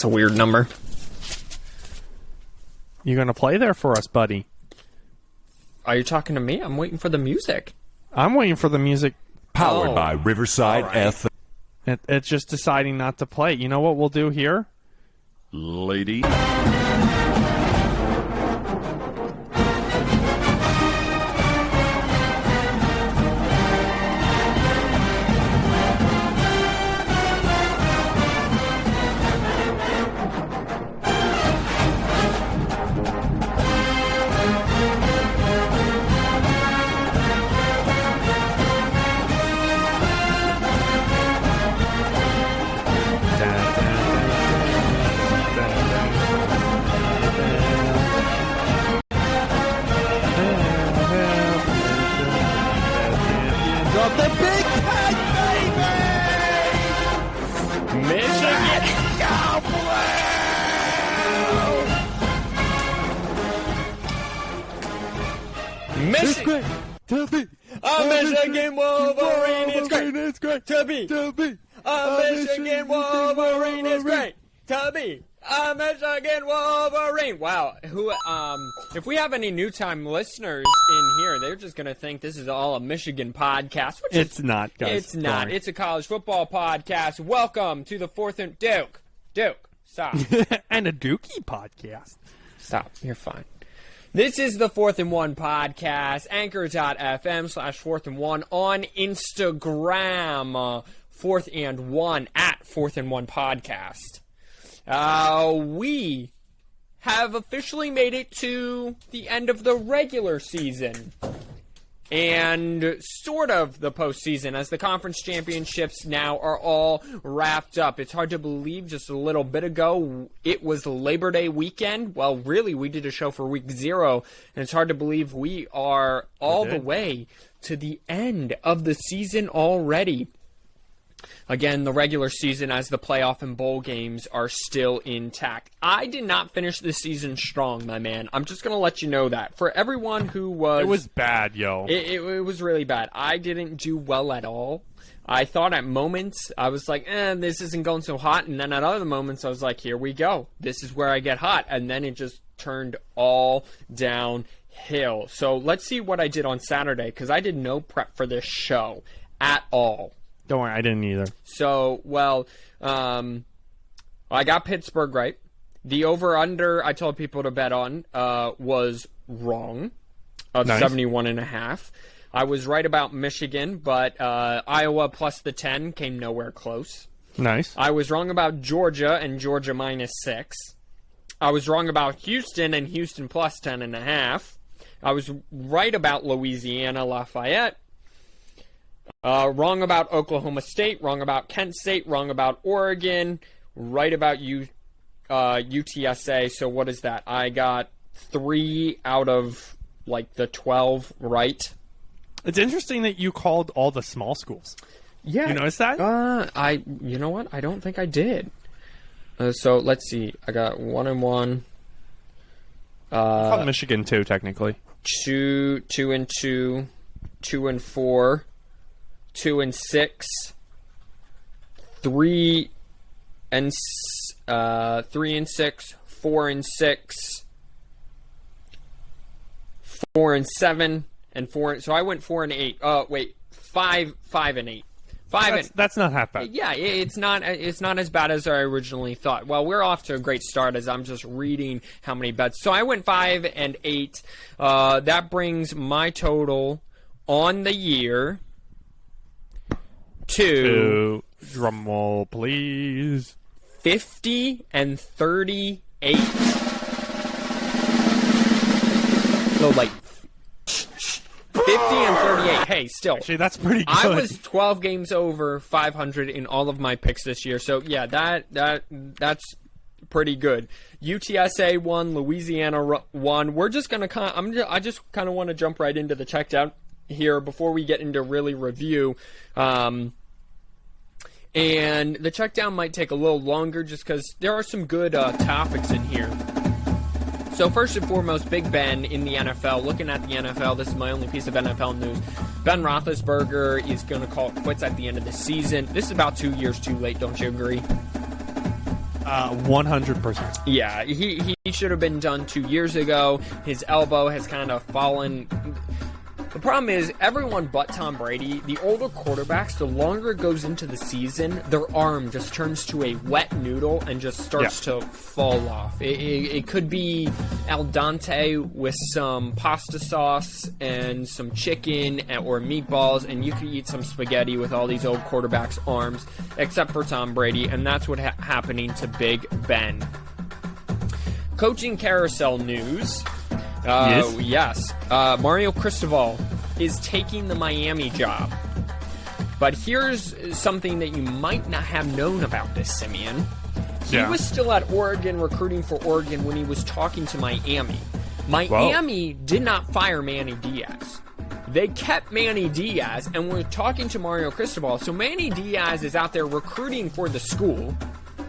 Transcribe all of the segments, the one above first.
a weird number. You going to play there for us, buddy? Are you talking to me? I'm waiting for the music. I'm waiting for the music. Powered by Riverside FM. It's just deciding not to play. You know what we'll do here? Lady. The Big Ten, baby! Michigan, go blue! Michigan! To be. A Michigan Wolverine is great. It's great. To be. A Michigan Wolverine is great. To be. A Michigan Wolverine. Wow. If we have any new-time listeners in here, they're just going to think this is all a Michigan podcast. Which it's not, guys. It's not. Sorry. It's a college football podcast. Welcome to the fourth and... Duke, stop. And a Dookie podcast. Stop. You're fine. This is the 4th and 1 podcast, anchor.fm/4th and 1 on Instagram, 4th and 1 at 4th and 1 podcast. We have officially made it to the end of the regular season and sort of the postseason, as the conference championships now are all wrapped up. It's hard to believe just a little bit ago it was Labor Day weekend. Well, really, we did a show for week 0, and it's hard to believe we are all the way to the end of the season already. Again, the regular season as the playoff and bowl games are still intact. I did not finish this season strong, my man. I'm just going to let you know that. For everyone who was... It was bad, yo. It was really bad. I didn't do well at all. I thought at moments, I was like, this isn't going so hot. And then at other moments, I was like, here we go. This is where I get hot. And then it just turned all downhill. So let's see what I did on Saturday, because I did no prep for this show at all. Don't worry, I didn't either. So, I got Pittsburgh right. The over-under I told people to bet on was wrong, of 71.5. I was right about Michigan, but Iowa plus the 10 came nowhere close. Nice. I was wrong about Georgia and Georgia minus 6. I was wrong about Houston and Houston plus 10.5. I was right about Louisiana Lafayette. Wrong about Oklahoma State, wrong about Kent State, wrong about Oregon, right about UTSA. So what is that? I got 3 out of, the 12 right. It's interesting that you called all the small schools. Yeah. You notice that? You know what? I don't think I did. So let's see. I got 1 and 1. You called Michigan 2, technically. 2 and 2, 2 and 4. 2 and 6, 3 and 6, 4 and 6, 4 and 7, and 4. So I went 4 and 8. 5 and 8. That's not half bad. Yeah, it's not as bad as I originally thought. Well, we're off to a great start as I'm just reading how many bets. So I went 5 and 8. That brings my total on the year to drum roll, please. 50 and 38. So 50 and 38. Hey, still. Actually, that's pretty good. I was 12 games over 500 in all of my picks this year. So yeah, that's pretty good. UTSA won, Louisiana won. We're just gonna I just kind of want to jump right into the check down here before we get into really review. And the check down might take a little longer just because there are some good topics in here. So first and foremost, Big Ben in the NFL. Looking at the NFL, this is my only piece of NFL news. Ben Roethlisberger is going to call it quits at the end of the season. This is about 2 years too late, don't you agree? 100%. Yeah, he should have been done 2 years ago. His elbow has kind of fallen. The problem is, everyone but Tom Brady, the older quarterbacks, the longer it goes into the season, their arm just turns to a wet noodle and just starts to fall off. It could be al dente with some pasta sauce and some chicken or meatballs, and you could eat some spaghetti with all these old quarterbacks' arms, except for Tom Brady, and that's what's happening to Big Ben. Coaching carousel news. Yes. Mario Cristobal is taking the Miami job. But here's something that you might not have known about this, Simeon. He was still at Oregon recruiting for Oregon when he was talking to Miami. Miami did not fire Manny Diaz. They kept Manny Diaz and were talking to Mario Cristobal. So Manny Diaz is out there recruiting for the school,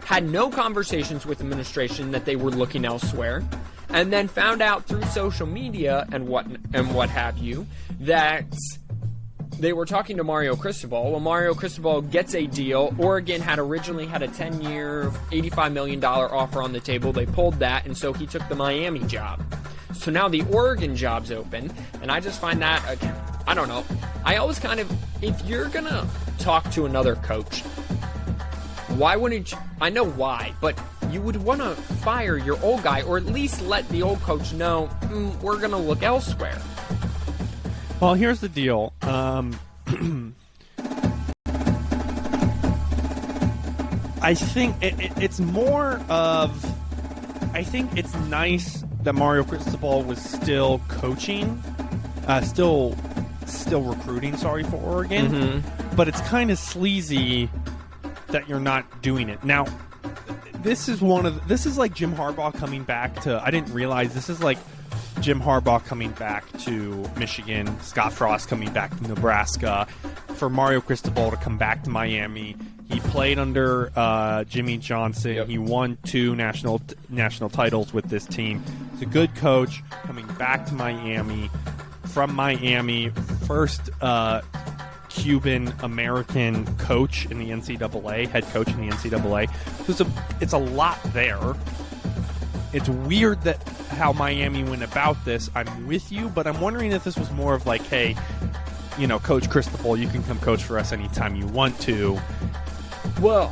had no conversations with administration that they were looking elsewhere, and then found out through social media and what have you that they were talking to Mario Cristobal. Well, Mario Cristobal gets a deal. Oregon had originally had a 10-year, $85 million offer on the table. They pulled that, and so he took the Miami job. So now the Oregon job's open, and I just find that, I don't know. I always kind of, if you're going to talk to another coach, why wouldn't you? I know why, but you would want to fire your old guy, or at least let the old coach know, we're going to look elsewhere. Well, here's the deal. I think it's more of... I think it's nice that Mario Cristobal was still coaching, still recruiting, for Oregon, but it's kind of sleazy that you're not doing it. Now, this is like Jim Harbaugh coming back to... I didn't realize this is like Jim Harbaugh coming back to Michigan, Scott Frost coming back to Nebraska, for Mario Cristobal to come back to Miami. He played under Jimmy Johnson. Yep. He won 2 national titles with this team. He's a good coach coming back to Miami. From Miami, first Cuban-American coach in the NCAA, head coach in the NCAA. So it's a lot there. It's weird that how Miami went about this. I'm with you, but I'm wondering if this was more of like, hey, Coach Cristobal, you can come coach for us anytime you want to. Well,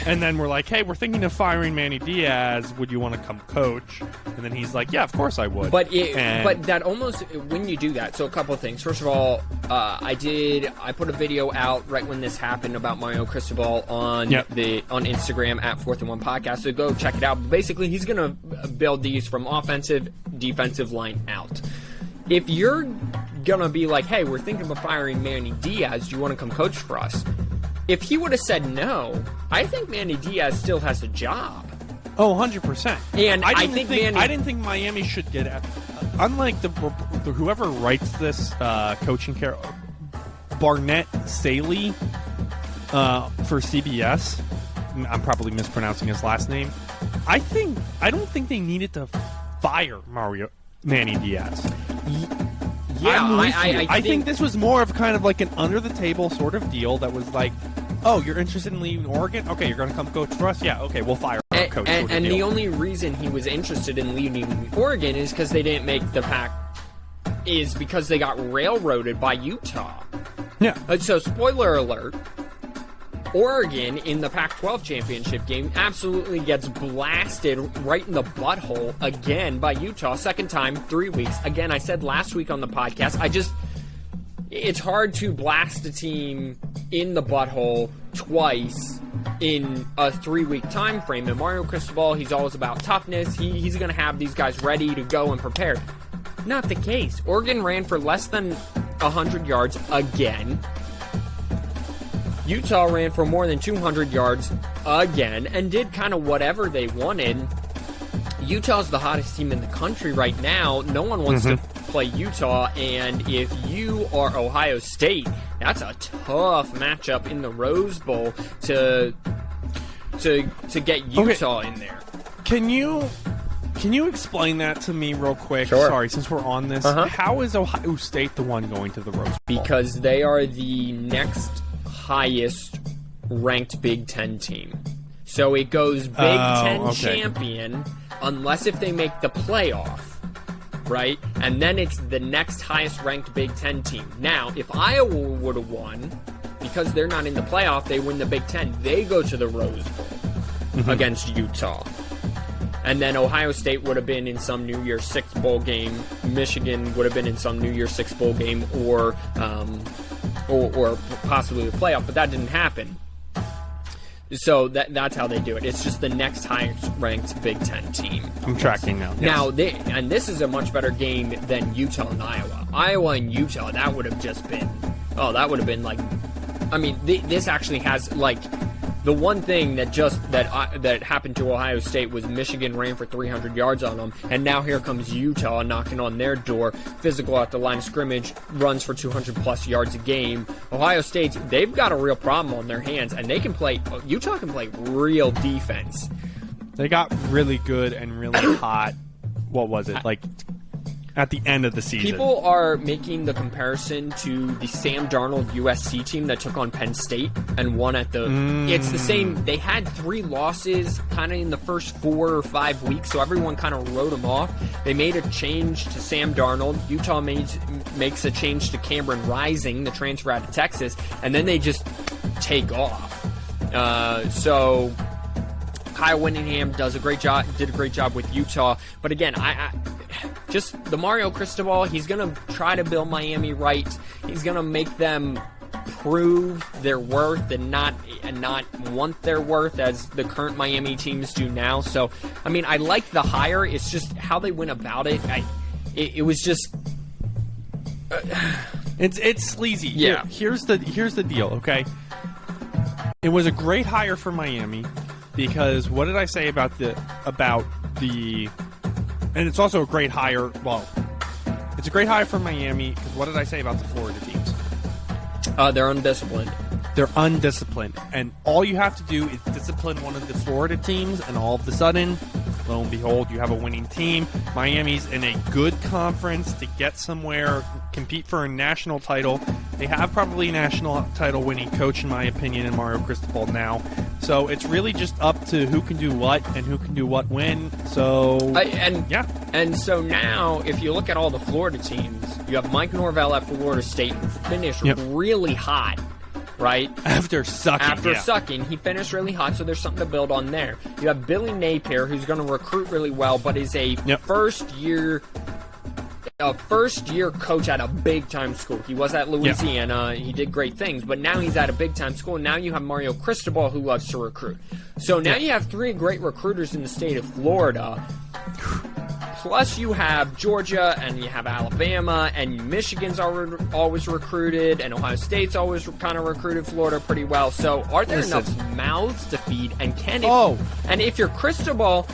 and then we're like, hey, we're thinking of firing Manny Diaz. Would you want to come coach? And then he's like, yeah, of course I would. But that almost, when you do that, so a couple of things. First of all, I put a video out right when this happened about Mario Cristobal on Instagram at 4th and 1 Podcast. So go check it out. But basically, he's going to build these from offensive, defensive line out. If you're going to be like, hey, we're thinking of firing Manny Diaz, do you want to come coach for us? If he would have said no, I think Manny Diaz still has a job. Oh, 100%. And I didn't think Miami should get at, unlike the whoever writes this coaching care, Barnett Saley for CBS. I'm probably mispronouncing his last name. I don't think they needed to fire Manny Diaz. Yeah, I think this was more of kind of like an under-the-table sort of deal that was like, oh, you're interested in leaving Oregon? Okay, you're going to come coach for us? Yeah, okay, we'll fire our coach. And the only reason he was interested in leaving Oregon is because they didn't make the pack, is because they got railroaded by Utah. Yeah. So, spoiler alert, Oregon in the Pac-12 championship game absolutely gets blasted right in the butthole again by Utah. Second time, 3 weeks. Again, I said last week on the podcast, it's hard to blast a team in the butthole twice in a 3-week time frame. And Mario Cristobal, he's always about toughness. He's going to have these guys ready to go and prepared. Not the case. Oregon ran for less than 100 yards again. Utah ran for more than 200 yards again and did kind of whatever they wanted. Utah's the hottest team in the country right now. No one wants to play Utah, and if you are Ohio State, that's a tough matchup in the Rose Bowl to get Utah in there. Can you explain that to me real quick? Sure. Sorry, since we're on this. How is Ohio State the one going to the Rose Bowl? Because they are the next highest ranked Big Ten team. So it goes Big Ten champion unless if they make the playoff, right? And then it's the next highest ranked Big Ten team. Now, if Iowa would have won, because they're not in the playoff, they win the Big Ten. They go to the Rose Bowl against Utah. And then Ohio State would have been in some New Year's Six bowl game. Michigan would have been in some New Year's Six bowl game, or possibly the playoff. But that didn't happen. So that's how they do it. It's just the next highest ranked Big Ten team. I'm tracking now. Yes. Now, and this is a much better game than Utah and Iowa. Iowa and Utah, that would have just been. Oh, that would have been like. I mean, this actually has like. The one thing that happened to Ohio State was Michigan ran for 300 yards on them, and now here comes Utah knocking on their door, physical at the line of scrimmage, runs for 200-plus yards a game. Ohio State, they've got a real problem on their hands, and Utah can play real defense. They got really good and really hot, what was it, like at the end of the season. People are making the comparison to the Sam Darnold USC team that took on Penn State and won at the... It's the same. They had 3 losses kind of in the first 4 or 5 weeks, so everyone kind of wrote them off. They made a change to Sam Darnold. Utah makes a change to Cameron Rising, the transfer out of Texas, and then they just take off. So... Kyle Whittingham did a great job with Utah. But again, I just the Mario Cristobal, he's going to try to build Miami right. He's going to make them prove their worth and not want their worth as the current Miami teams do now. So, I mean, I like the hire. It's just how they went about it. It was just... It's sleazy. Yeah. Here's the deal, okay? It was a great hire for Miami. Because what did I say about the and it's also a great hire. Well, it's a great hire for Miami. Because what did I say about the Florida teams? They're undisciplined. They're undisciplined, and all you have to do is discipline one of the Florida teams, and all of a sudden, lo and behold, you have a winning team. Miami's in a good conference to get somewhere, compete for a national title. They have probably a national title winning coach, in my opinion, in Mario Cristobal now. So it's really just up to who can do what and who can do what when. So And so now, if you look at all the Florida teams, you have Mike Norvell at Florida State, who finished really hot. Right? After sucking, he finished really hot, so there's something to build on there. You have Billy Napier, who's going to recruit really well, but is a first-year coach at a big-time school. He was at Louisiana. He did great things, but now he's at a big-time school. Now you have Mario Cristobal, who loves to recruit. So now you have 3 great recruiters in the state of Florida. Plus, you have Georgia, and you have Alabama, and Michigan's always recruited, and Ohio State's always kind of recruited Florida pretty well. So, are there enough mouths to feed? And and if you're Cristobal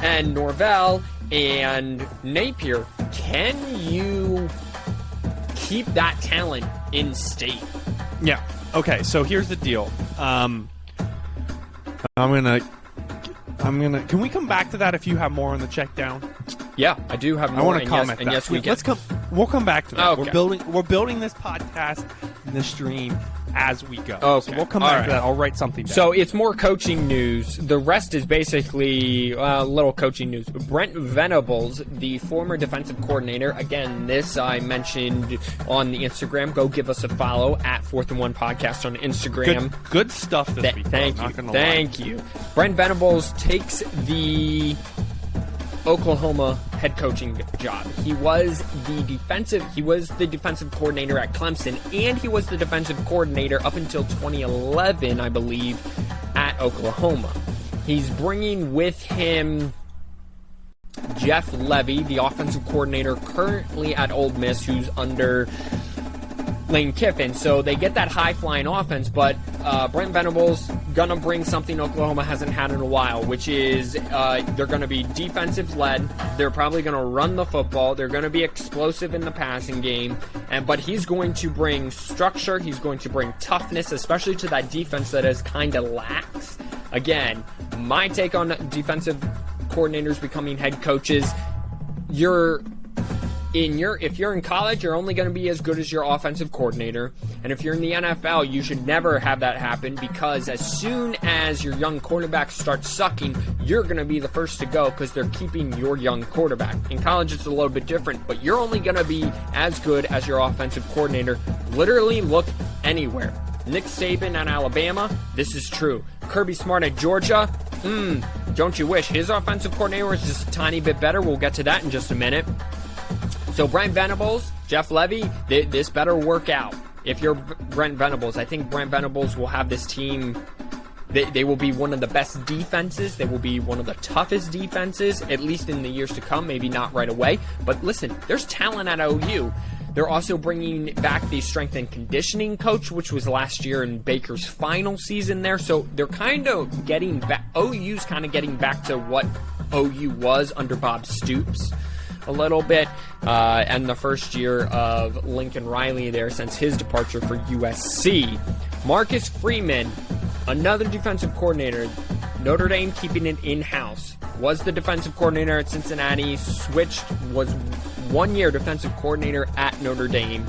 and Norvell and Napier, can you keep that talent in state? Yeah. Okay. So here's the deal. I'm gonna. Can we come back to that if you have more on the check down? Yeah, I do have more. I want to comment. Yes, we can. We'll come back to that. Okay. We're building this podcast and this stream as we go. Okay. So we'll come back to that. I'll write something down. So it's more coaching news. The rest is basically little coaching news. Brent Vannables, the former defensive coordinator. Again, this I mentioned on the Instagram. Go give us a follow at 4th and 1 Podcast on Instagram. Good stuff this week. Thank you. Brent Venables takes the Oklahoma head coaching job. He was the defensive coordinator at Clemson, and he was the defensive coordinator up until 2011, I believe, at Oklahoma. He's bringing with him Jeff Levy, the offensive coordinator currently at Ole Miss, who's under Lane Kiffin. So they get that high-flying offense, but Brent Venables gonna bring something Oklahoma hasn't had in a while, which is they're gonna be defensive-led. They're probably gonna run the football. They're gonna be explosive in the passing game, but he's going to bring structure. He's going to bring toughness, especially to that defense that is kind of lax. Again, my take on defensive coordinators becoming head coaches: you're if you're in college, you're only going to be as good as your offensive coordinator. And if you're in the NFL, you should never have that happen, because as soon as your young quarterback starts sucking, you're going to be the first to go because they're keeping your young quarterback. In college, it's a little bit different, but you're only going to be as good as your offensive coordinator. Literally look anywhere. Nick Saban at Alabama, this is true. Kirby Smart at Georgia, don't you wish his offensive coordinator was just a tiny bit better? We'll get to that in just a minute. So Brent Venables, Jeff Levy, this better work out. If you're Brent Venables, I think Brent Venables will have this team. They will be one of the best defenses. They will be one of the toughest defenses, at least in the years to come. Maybe not right away. But listen, there's talent at OU. They're also bringing back the strength and conditioning coach, which was last year in Baker's final season there. So they're kind of getting back. OU's kind of getting back to what OU was under Bob Stoops a little bit, and the first year of Lincoln Riley there since his departure for USC. Marcus Freeman, another defensive coordinator, Notre Dame keeping it in-house, was the defensive coordinator at Cincinnati, switched, was 1 year defensive coordinator at Notre Dame,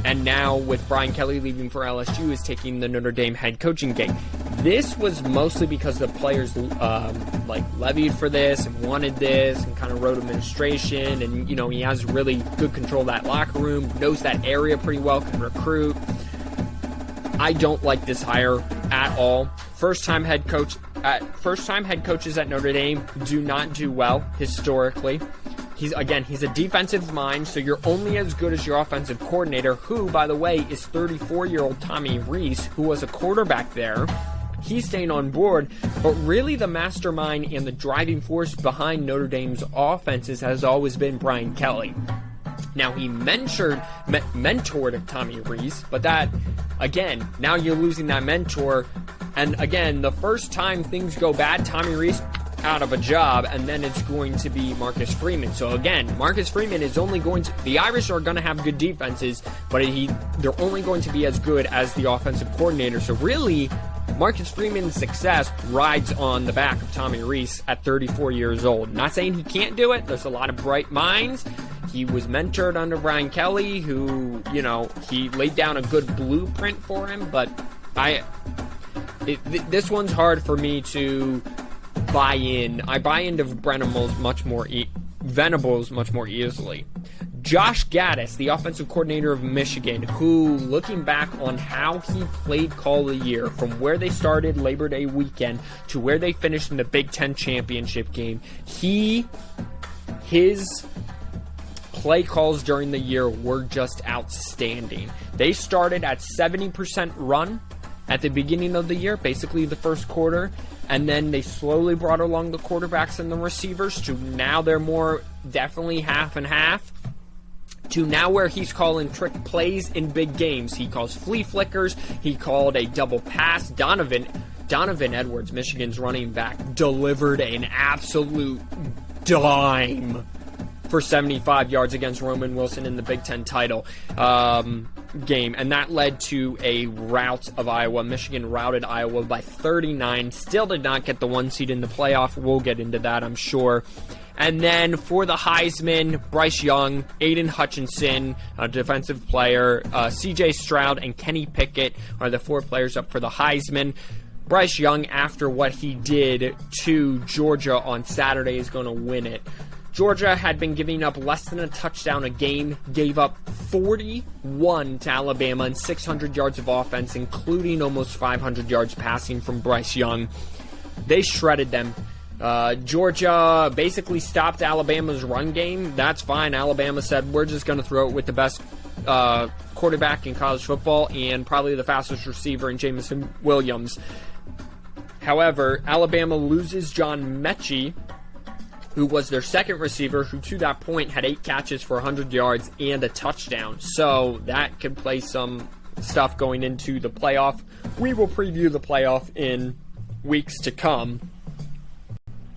and now with Brian Kelly leaving for LSU is taking the Notre Dame head coaching gig. This was mostly because the players levied for this and wanted this and kind of wrote administration, and he has really good control of that locker room, knows that area pretty well, can recruit. I don't like this hire at all. First-time head coaches at Notre Dame do not do well historically. He's a defensive mind, so you're only as good as your offensive coordinator, who, by the way, is 34-year-old Tommy Rees, who was a quarterback there. He's staying on board, but really the mastermind and the driving force behind Notre Dame's offenses has always been Brian Kelly. Now, he mentored Tommy Rees, but that, again, now you're losing that mentor. And again, the first time things go bad, Tommy Rees out of a job, and then it's going to be Marcus Freeman. So again, Marcus Freeman is only going to... The Irish are going to have good defenses, but they're only going to be as good as the offensive coordinator. So really, Marcus Freeman's success rides on the back of Tommy Rees at 34 years old. Not saying he can't do it. There's a lot of bright minds. He was mentored under Brian Kelly, who, he laid down a good blueprint for him, but this one's hard for me to buy in. I buy into Venables much more easily. Josh Gaddis, the offensive coordinator of Michigan, who, looking back on how he played call of the year, from where they started Labor Day weekend to where they finished in the Big Ten championship game, his play calls during the year were just outstanding. They started at 70% run at the beginning of the year, basically the first quarter, and then they slowly brought along the quarterbacks and the receivers to now they're more definitely half and half, to now where he's calling trick plays in big games. He calls flea flickers. He called a double pass. Donovan Edwards, Michigan's running back, delivered an absolute dime for 75 yards against Roman Wilson in the Big Ten title game, and that led to a rout of Iowa. Michigan routed Iowa by 39, still did not get the 1 seed in the playoff. We'll get into that, I'm sure. And then for the Heisman, Bryce Young, Aiden Hutchinson, a defensive player, C.J. Stroud, and Kenny Pickett are the 4 players up for the Heisman. Bryce Young, after what he did to Georgia on Saturday, is going to win it. Georgia had been giving up less than a touchdown a game, gave up 41 to Alabama and 600 yards of offense, including almost 500 yards passing from Bryce Young. They shredded them. Georgia basically stopped Alabama's run game. That's fine. Alabama said, we're just going to throw it with the best quarterback in college football and probably the fastest receiver in Jamison Williams. However, Alabama loses John Mechie, who was their second receiver, who to that point had 8 catches for 100 yards and a touchdown. So that could play some stuff going into the playoff. We will preview the playoff in weeks to come.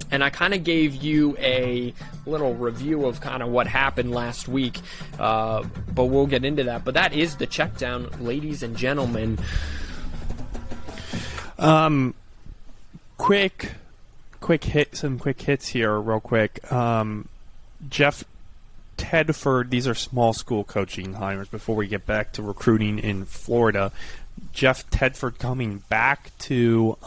And I kind of gave you a little review of kind of what happened last week, but we'll get into that. But that is the check down, ladies and gentlemen. Quick hits here real quick. Jeff Tedford, these are small school coaching hires before we get back to recruiting in Florida. Jeff Tedford coming back to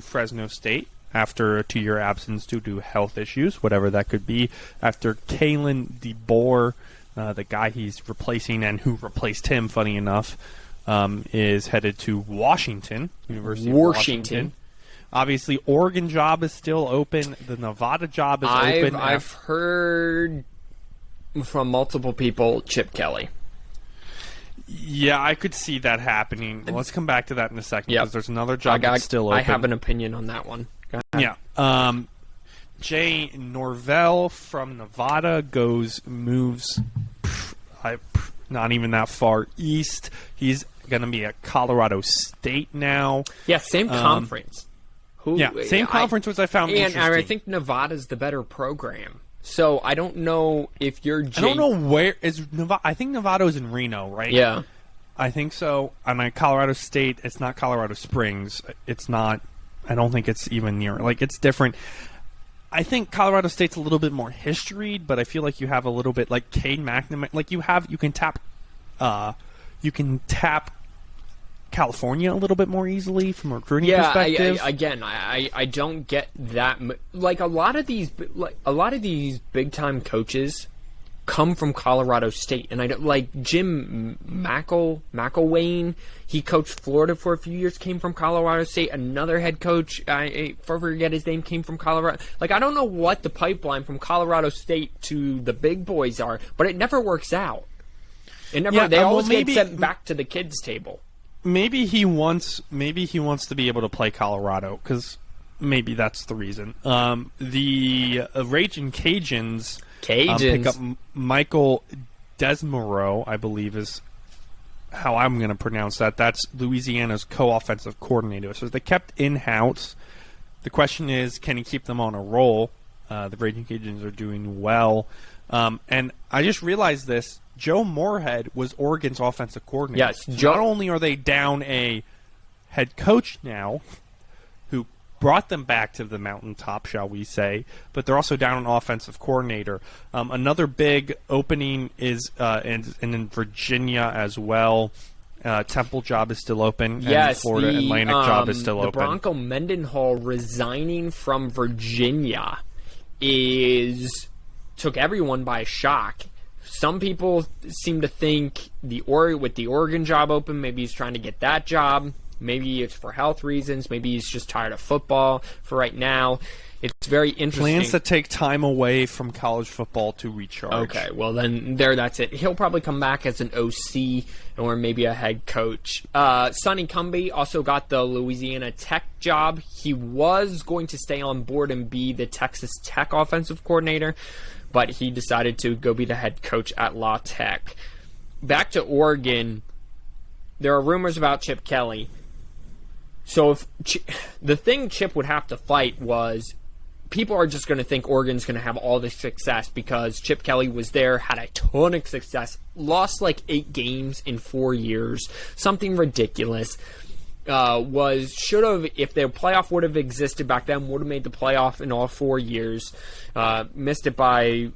Fresno State after a 2-year absence due to health issues, whatever that could be. After Kalen DeBoer, the guy he's replacing and who replaced him, funny enough, is headed to Washington, University of Washington. Obviously, Oregon job is still open. The Nevada job is open. I've heard from multiple people, Chip Kelly. Yeah, I could see that happening. Let's come back to that in a second because there's another job that's still open. I have an opinion on that one. Go ahead. Yeah. Jay Norvell from Nevada moves not even that far east. He's going to be at Colorado State now. Yeah, same conference. Same conference, which I found interesting. And I think Nevada's the better program. So I don't know if you're I don't know where is Nevada. I think Nevada is in Reno, right? Yeah. I think so. And Colorado State, it's not Colorado Springs. It's not. I don't think it's even near. Like, it's different. I think Colorado State's a little bit more historied, but I feel like you have a little bit like Cade McNamara. Like you can tap California a little bit more easily from a recruiting perspective. I don't get that. Like a lot of these big time coaches come from Colorado State, and I don't like Jim McElwain. He coached Florida for a few years, came from Colorado State. Another head coach, I forget his name, came from Colorado. Like, I don't know what the pipeline from Colorado State to the big boys are, but it never works out. It never. They always get sent back to the kids' table. Maybe he wants to be able to play Colorado because maybe that's the reason. The Raging Cajuns pick up Michael Desmoreau, I believe is how I'm going to pronounce that. That's Louisiana's co-offensive coordinator. So they kept in-house. The question is, can he keep them on a roll? The Raging Cajuns are doing well. And I just realized this. Joe Moorhead was Oregon's offensive coordinator. Yes, so not only are they down a head coach now, who brought them back to the mountaintop, shall we say, but they're also down an offensive coordinator. Another big opening is in Virginia as well. Temple job is still open. Yes, and Florida Atlantic job is still open. The Bronco Mendenhall resigning from Virginia took everyone by shock. Some people seem to think with the Oregon job open, maybe he's trying to get that job. Maybe it's for health reasons. Maybe he's just tired of football for right now. It's very interesting. Plans to take time away from college football to recharge. Okay, well then that's it. He'll probably come back as an OC or maybe a head coach. Sonny Cumbie also got the Louisiana Tech job. He was going to stay on board and be the Texas Tech offensive coordinator, but he decided to go be the head coach at La Tech. Back to Oregon, there are rumors about Chip Kelly. So the thing Chip would have to fight was people are just going to think Oregon's going to have all this success because Chip Kelly was there, had a ton of success, lost like 8 games in 4 years, something ridiculous. Should have, if the playoff would have existed back then, would have made the playoff in all 4 years. Missed it by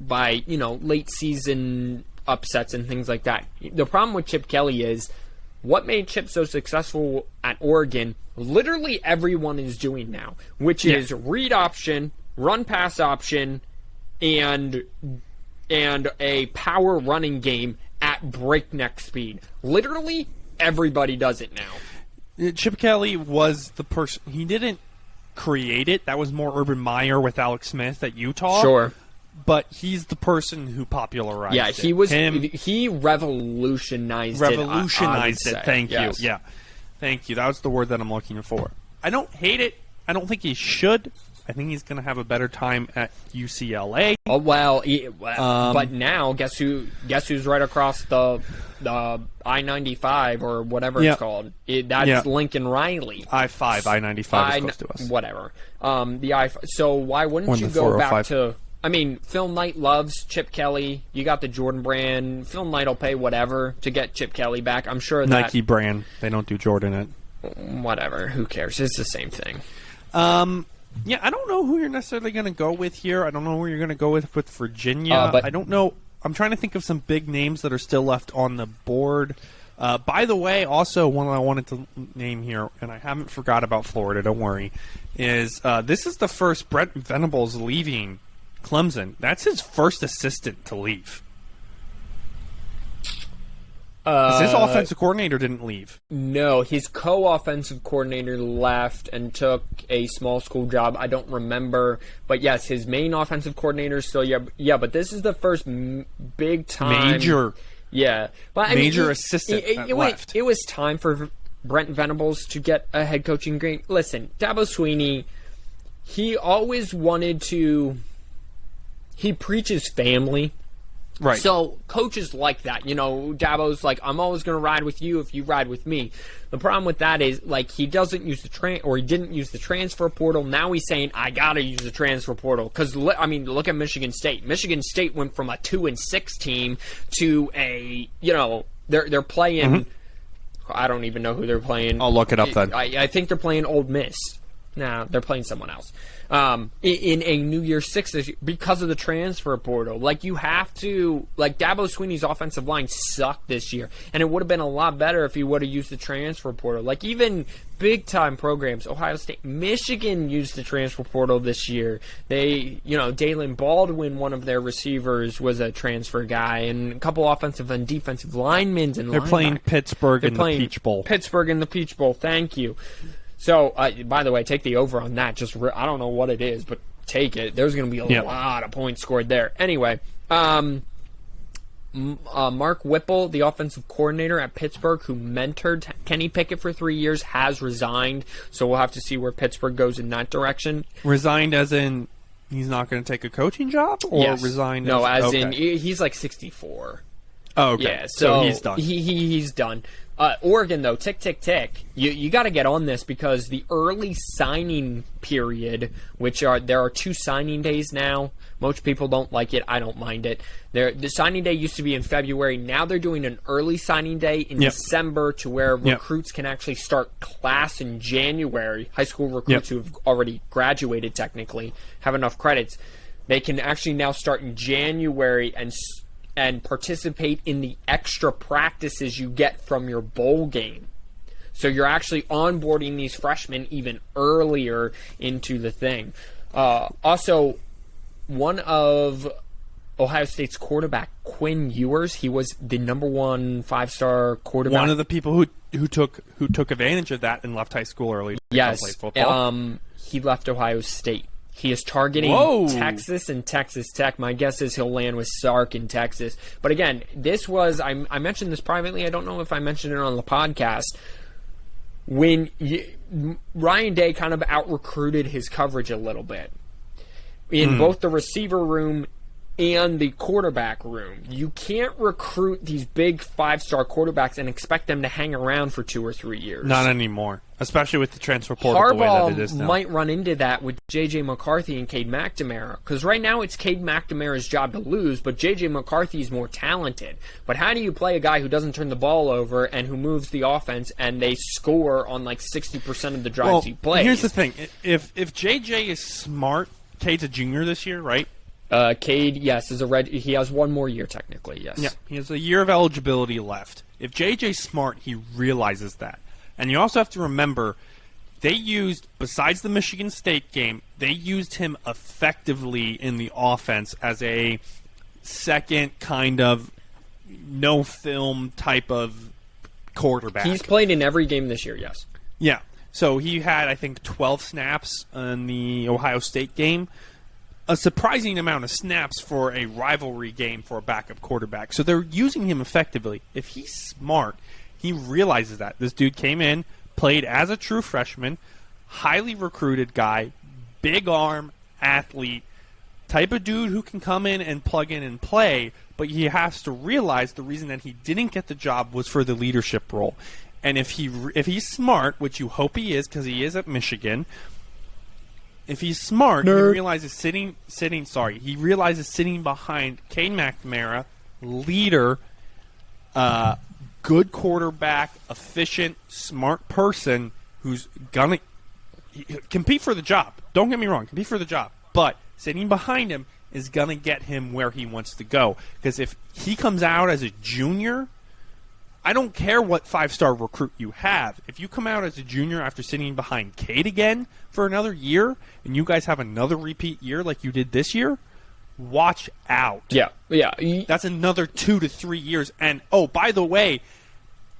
late season upsets and things like that. The problem with Chip Kelly is what made Chip so successful at Oregon, literally everyone is doing now, which is read option, run pass option, and a power running game at breakneck speed. Literally everybody does it now. Chip Kelly was the person. He didn't create it. That was more Urban Meyer with Alex Smith at Utah. Sure. But he's the person who popularized it. Yeah, he revolutionized it. Revolutionized it. Thank you. Yes. Yeah. Thank you. That was the word that I'm looking for. I don't hate it. I don't think he should. I think he's going to have a better time at UCLA. Oh well, but now guess who's right across the I-95 or whatever it's called? That's Lincoln Riley. I-5, I-95 is close to us. Whatever. So why wouldn't you go back to? I mean, Phil Knight loves Chip Kelly. You got the Jordan brand. Phil Knight will pay whatever to get Chip Kelly back. I'm sure that Nike brand. They don't do Jordan it. Whatever. Who cares? It's the same thing. Yeah, I don't know who you're necessarily going to go with here. I don't know who you're going to go with Virginia. But I don't know. I'm trying to think of some big names that are still left on the board. By the way, also one I wanted to name here, and I haven't forgot about Florida, don't worry, is this is the first Brent Vannables leaving Clemson. That's his first assistant to leave. His offensive coordinator didn't leave. No, his co-offensive coordinator left and took a small school job. I don't remember. But yes, his main offensive coordinator is still, yeah, but this is the first big time. Major. Yeah. But I Major mean, assistant left. It was time for Brent Venables to get a head coaching grade. Listen, Dabo Swinney, he always wanted to, he preaches family. Right. So coaches like that, Dabo's like, I'm always going to ride with you if you ride with me. The problem with that is, like, he doesn't use he didn't use the transfer portal. Now he's saying, I got to use the transfer portal. Because, look at Michigan State. Michigan State went from a 2-6 team to a, they're playing, I don't even know who they're playing. I'll look it up then. I think they're playing Ole Miss. No, they're playing someone else. In a New Year's Six because of the transfer portal. Like, you have to, like, Dabo Swinney's offensive line sucked this year, and it would have been a lot better if he would have used the transfer portal. Like, even big time programs, Ohio State, Michigan used the transfer portal this year. They, Dalen Baldwin, one of their receivers, was a transfer guy, and a couple offensive and defensive linemen. And they're playing Pittsburgh in the Peach Bowl. Pittsburgh in the Peach Bowl. Thank you. So, by the way, take the over on that. I don't know what it is, but take it. There's going to be a lot of points scored there. Anyway, Mark Whipple, the offensive coordinator at Pittsburgh, who mentored Kenny Pickett for 3 years, has resigned. So we'll have to see where Pittsburgh goes in that direction. Resigned as in he's not going to take a coaching job? Or yes. Resigned as in he's like 64. Oh, okay. Yeah, so he's done. He's done. Oregon, though, tick, tick, tick. You got to get on this because the early signing period, there are 2 signing days now. Most people don't like it. I don't mind it. The signing day used to be in February. Now they're doing an early signing day in December to where recruits can actually start class in January. High school recruits who have already graduated technically have enough credits. They can actually now start in January and participate in the extra practices you get from your bowl game. So you're actually onboarding these freshmen even earlier into the thing. Also, one of Ohio State's quarterback, Quinn Ewers, he was the number 1 5-star quarterback. One of the people who took advantage of that and left high school early. Yes. Play football. He left Ohio State. He is targeting Texas and Texas Tech. My guess is he'll land with Sark in Texas. But again, this was, I mentioned this privately. I don't know if I mentioned it on the podcast. When Ryan Day kind of out-recruited his coverage a little bit in both the receiver room and the quarterback room. You can't recruit these big 5-star quarterbacks and expect them to hang around for 2 or 3 years. Not anymore, especially with the transfer portal the way that it is now. Harbaugh might run into that with J.J. McCarthy and Cade McNamara, because right now it's Cade McNamara's job to lose, but J.J. McCarthy is more talented. But how do you play a guy who doesn't turn the ball over and who moves the offense and they score on like 60% of the drives he plays? Here's the thing. If J.J. is smart, Cade's a junior this year, right? Cade, yes, he has 1 more year technically, yes. Yeah, he has a year of eligibility left. If JJ's smart, he realizes that. And you also have to remember, they used, besides the Michigan State game, they used him effectively in the offense as a second kind of no-film type of quarterback. He's played in every game this year, yes. Yeah. So he had, I think, 12 snaps in the Ohio State game. A surprising amount of snaps for a rivalry game for a backup quarterback. So they're using him effectively. If he's smart, he realizes that. This dude came in, played as a true freshman, highly recruited guy, big arm, athlete, type of dude who can come in and plug in and play, but he has to realize the reason that he didn't get the job was for the leadership role. And if he's smart, which you hope he is because he is at Michigan, if he's smart, he realizes sitting behind Cade McNamara, leader, good quarterback, efficient, smart person who's gonna compete for the job. Don't get me wrong, compete for the job. But sitting behind him is going to get him where he wants to go. Because if he comes out as a junior, I don't care what 5-star recruit you have. If you come out as a junior after sitting behind Cade again for another year, and you guys have another repeat year like you did this year, watch out. Yeah. That's another 2 to 3 years. And, oh, by the way,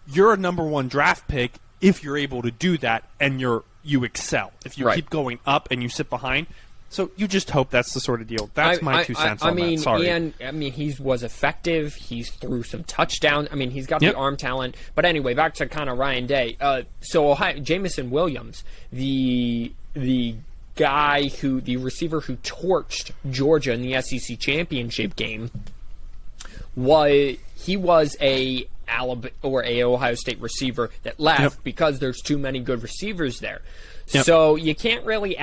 you're a number 1 draft pick if you're able to do that and you excel. If you keep going up and you sit behind. So you just hope that's the sort of deal. That's my 2 cents on that. Sorry. And, he was effective. He's threw some touchdowns. He's got the arm talent. But anyway, back to kind of Ryan Day. So Jamison Williams, the receiver who torched Georgia in the SEC championship game, he was a Ohio State receiver that left because there's too many good receivers there. So you can't really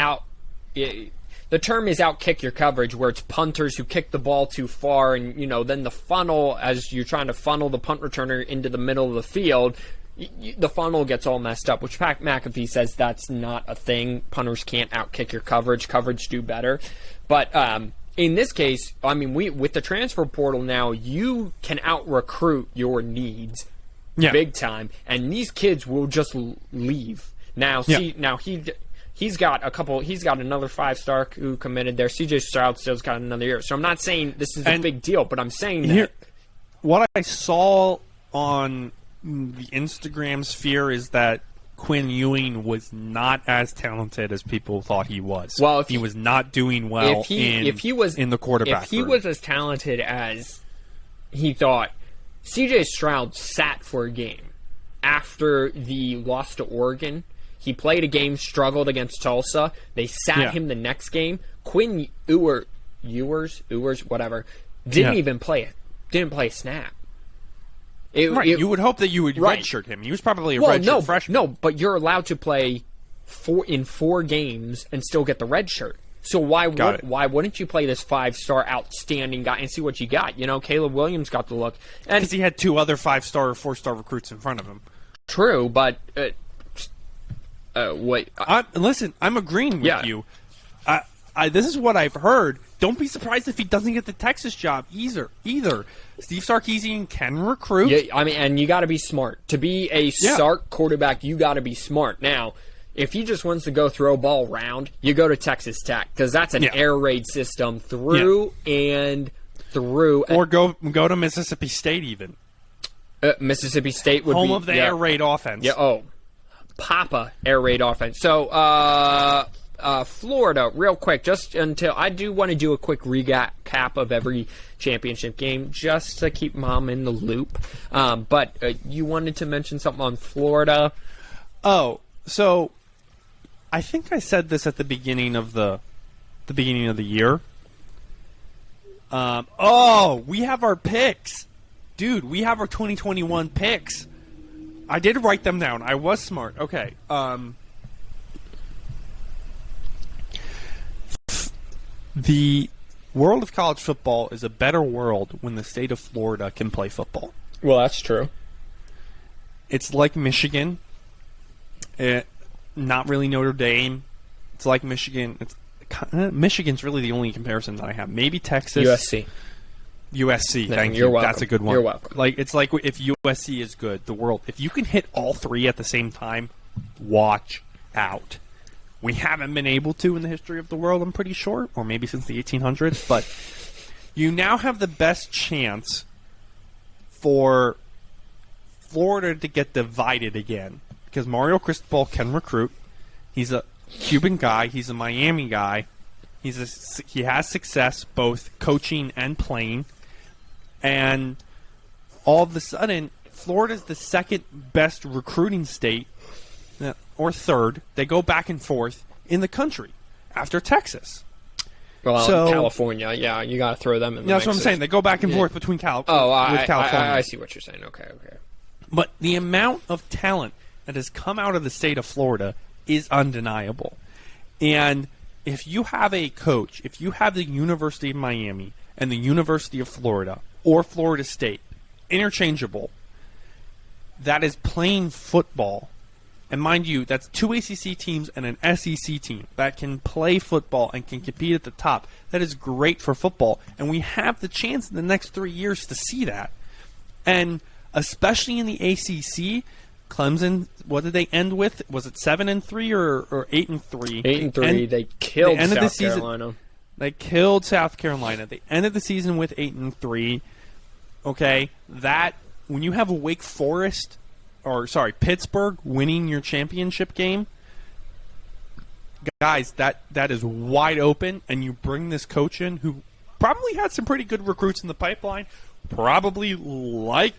the term is out-kick your coverage, where it's punters who kick the ball too far, and then the funnel, as you're trying to funnel the punt returner into the middle of the field, the funnel gets all messed up, which Pat McAfee says that's not a thing. Punters can't out-kick your coverage. Coverage do better. But in this case, with the transfer portal now, you can out-recruit your needs big time, and these kids will just leave. Now, He's got another 5-star who committed there. CJ Stroud still's got another year. So I'm not saying this is a big deal, but I'm saying that. What I saw on the Instagram sphere is that Quinn Ewing was not as talented as people thought he was. Well, he was not doing well in the quarterback If he was as talented as he thought, CJ Stroud sat for a game after the loss to Oregon. He played a game, struggled against Tulsa. They sat him the next game. Quinn Ewers, whatever, didn't even play it. Didn't play a snap. You would hope that you would redshirt him. He was probably a redshirt freshman. No, but you're allowed to play 4 games and still get the red shirt. So why wouldn't you play this 5-star outstanding guy and see what you got? Caleb Williams got the look. Because he had 2 other 5-star or 4-star recruits in front of him. True, but... Listen, I'm agreeing with you. This is what I've heard. Don't be surprised if he doesn't get the Texas job either. Steve Sarkisian can recruit. Yeah, and you got to be smart. To be a Sark quarterback, you got to be smart. Now, if he just wants to go throw a ball around, you go to Texas Tech, because that's an air raid system through and through. Or go to Mississippi State even. Mississippi State would home be of the air raid offense. Yeah. Papa air raid offense. So, Florida, real quick, just until I do want to do a quick recap of every championship game, just to keep Mom in the loop. But you wanted to mention something on Florida. Oh, so I think I said this at the beginning of the year. We have our picks, dude. We have our 2021 picks. I did write them down. I was smart. Okay. The world of college football is a better world when the state of Florida can play football. Well, that's true. It's like Michigan. Not really Notre Dame. It's like Michigan. Michigan's really the only comparison that I have. Maybe Texas. USC, thank you. Welcome. That's a good one. You're welcome. It's like if USC is good, the world. If you can hit all 3 at the same time, watch out. We haven't been able to in the history of the world, I'm pretty sure, or maybe since the 1800s. But you now have the best chance for Florida to get divided again, because Mario Cristobal can recruit. He's a Cuban guy. He's a Miami guy. He has success both coaching and playing. And all of a sudden, Florida's the second best recruiting state, or third. They go back and forth in the country after Texas. Well, California, you got to throw them in the That's what I'm saying. They go back and forth between California. I see what you're saying. Okay. But the amount of talent that has come out of the state of Florida is undeniable. And if you have a coach, if you have the University of Miami and the University of Florida or Florida State, interchangeable, that is playing football And mind you, that's 2 ACC teams and an SEC team that can play football and can compete at the top. That is great for football. And we have the chance in the next 3 years to see that. And especially in the ACC, Clemson, what did they end with? Was it 7-3 or 8-3? 8-3. They killed South Carolina. They killed South Carolina. They ended the season with 8-3. Okay, that when you have a Pittsburgh winning your championship game, guys, that is wide open, and you bring this coach in who probably had some pretty good recruits in the pipeline, probably like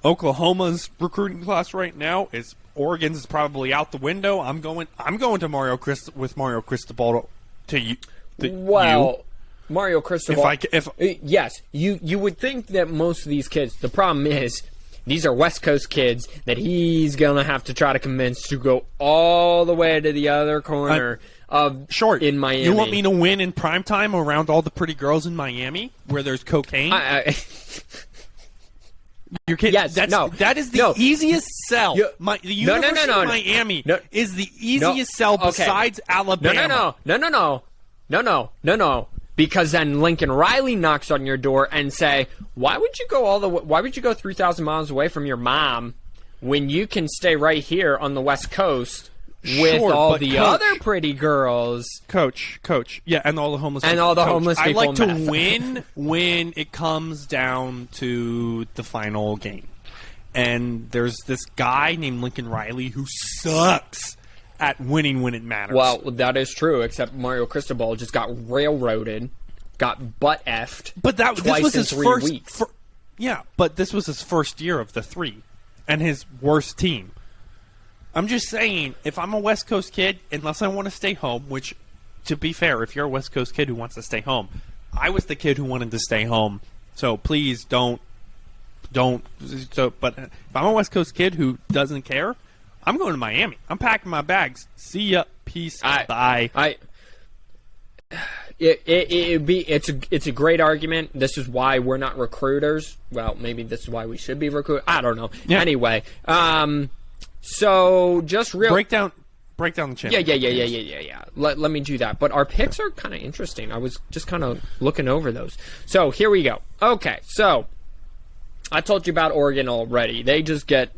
Oklahoma's recruiting class right now. Oregon's is probably out the window. I'm going to Mario Cristobal to Mario Cristobal. Yes, you would think that most of these kids. The problem is, these are West Coast kids that he's gonna have to try to convince to go all the way to the other corner in Miami. You want me to win in primetime around all the pretty girls in Miami where there's cocaine? You're kidding? Yes, that is the easiest sell. The University of Miami is the easiest sell besides Alabama. No. Because then Lincoln Riley knocks on your door and say, "Why would you go 3,000 miles away from your mom when you can stay right here on the West Coast with all the other pretty girls?" Coach, yeah, and all the homeless people. I like to win when it comes down to the final game, and there's this guy named Lincoln Riley who sucks at winning when it matters. Well, that is true, except Mario Cristobal just got railroaded, got butt-effed twice in 3 weeks. But this was his first year of the 3, and his worst team. I'm just saying, if I'm a West Coast kid, unless I want to stay home, which, to be fair, if you're a West Coast kid who wants to stay home, I was the kid who wanted to stay home, so please don't. But if I'm a West Coast kid who doesn't care, I'm going to Miami. I'm packing my bags. See ya. Peace. Bye. It's a great argument. This is why we're not recruiters. Well, maybe this is why we should be recruiters. I don't know. Yeah. Anyway, so just break down the championship. Yeah. Let me do that. But our picks are kind of interesting. I was just kind of looking over those. So here we go. Okay, so I told you about Oregon already. They just got.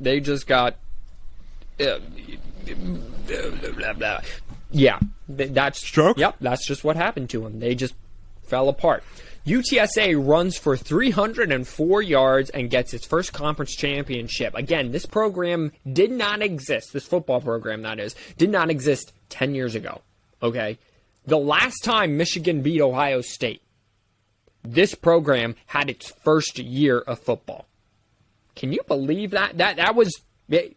Yeah, that's stroke. Yep, that's just what happened to them. They just fell apart. UTSA runs for 304 yards and gets its first conference championship. Again, this program did not exist. This football program, that is, did not exist 10 years ago. Okay, the last time Michigan beat Ohio State, this program had its first year of football. Can you believe that?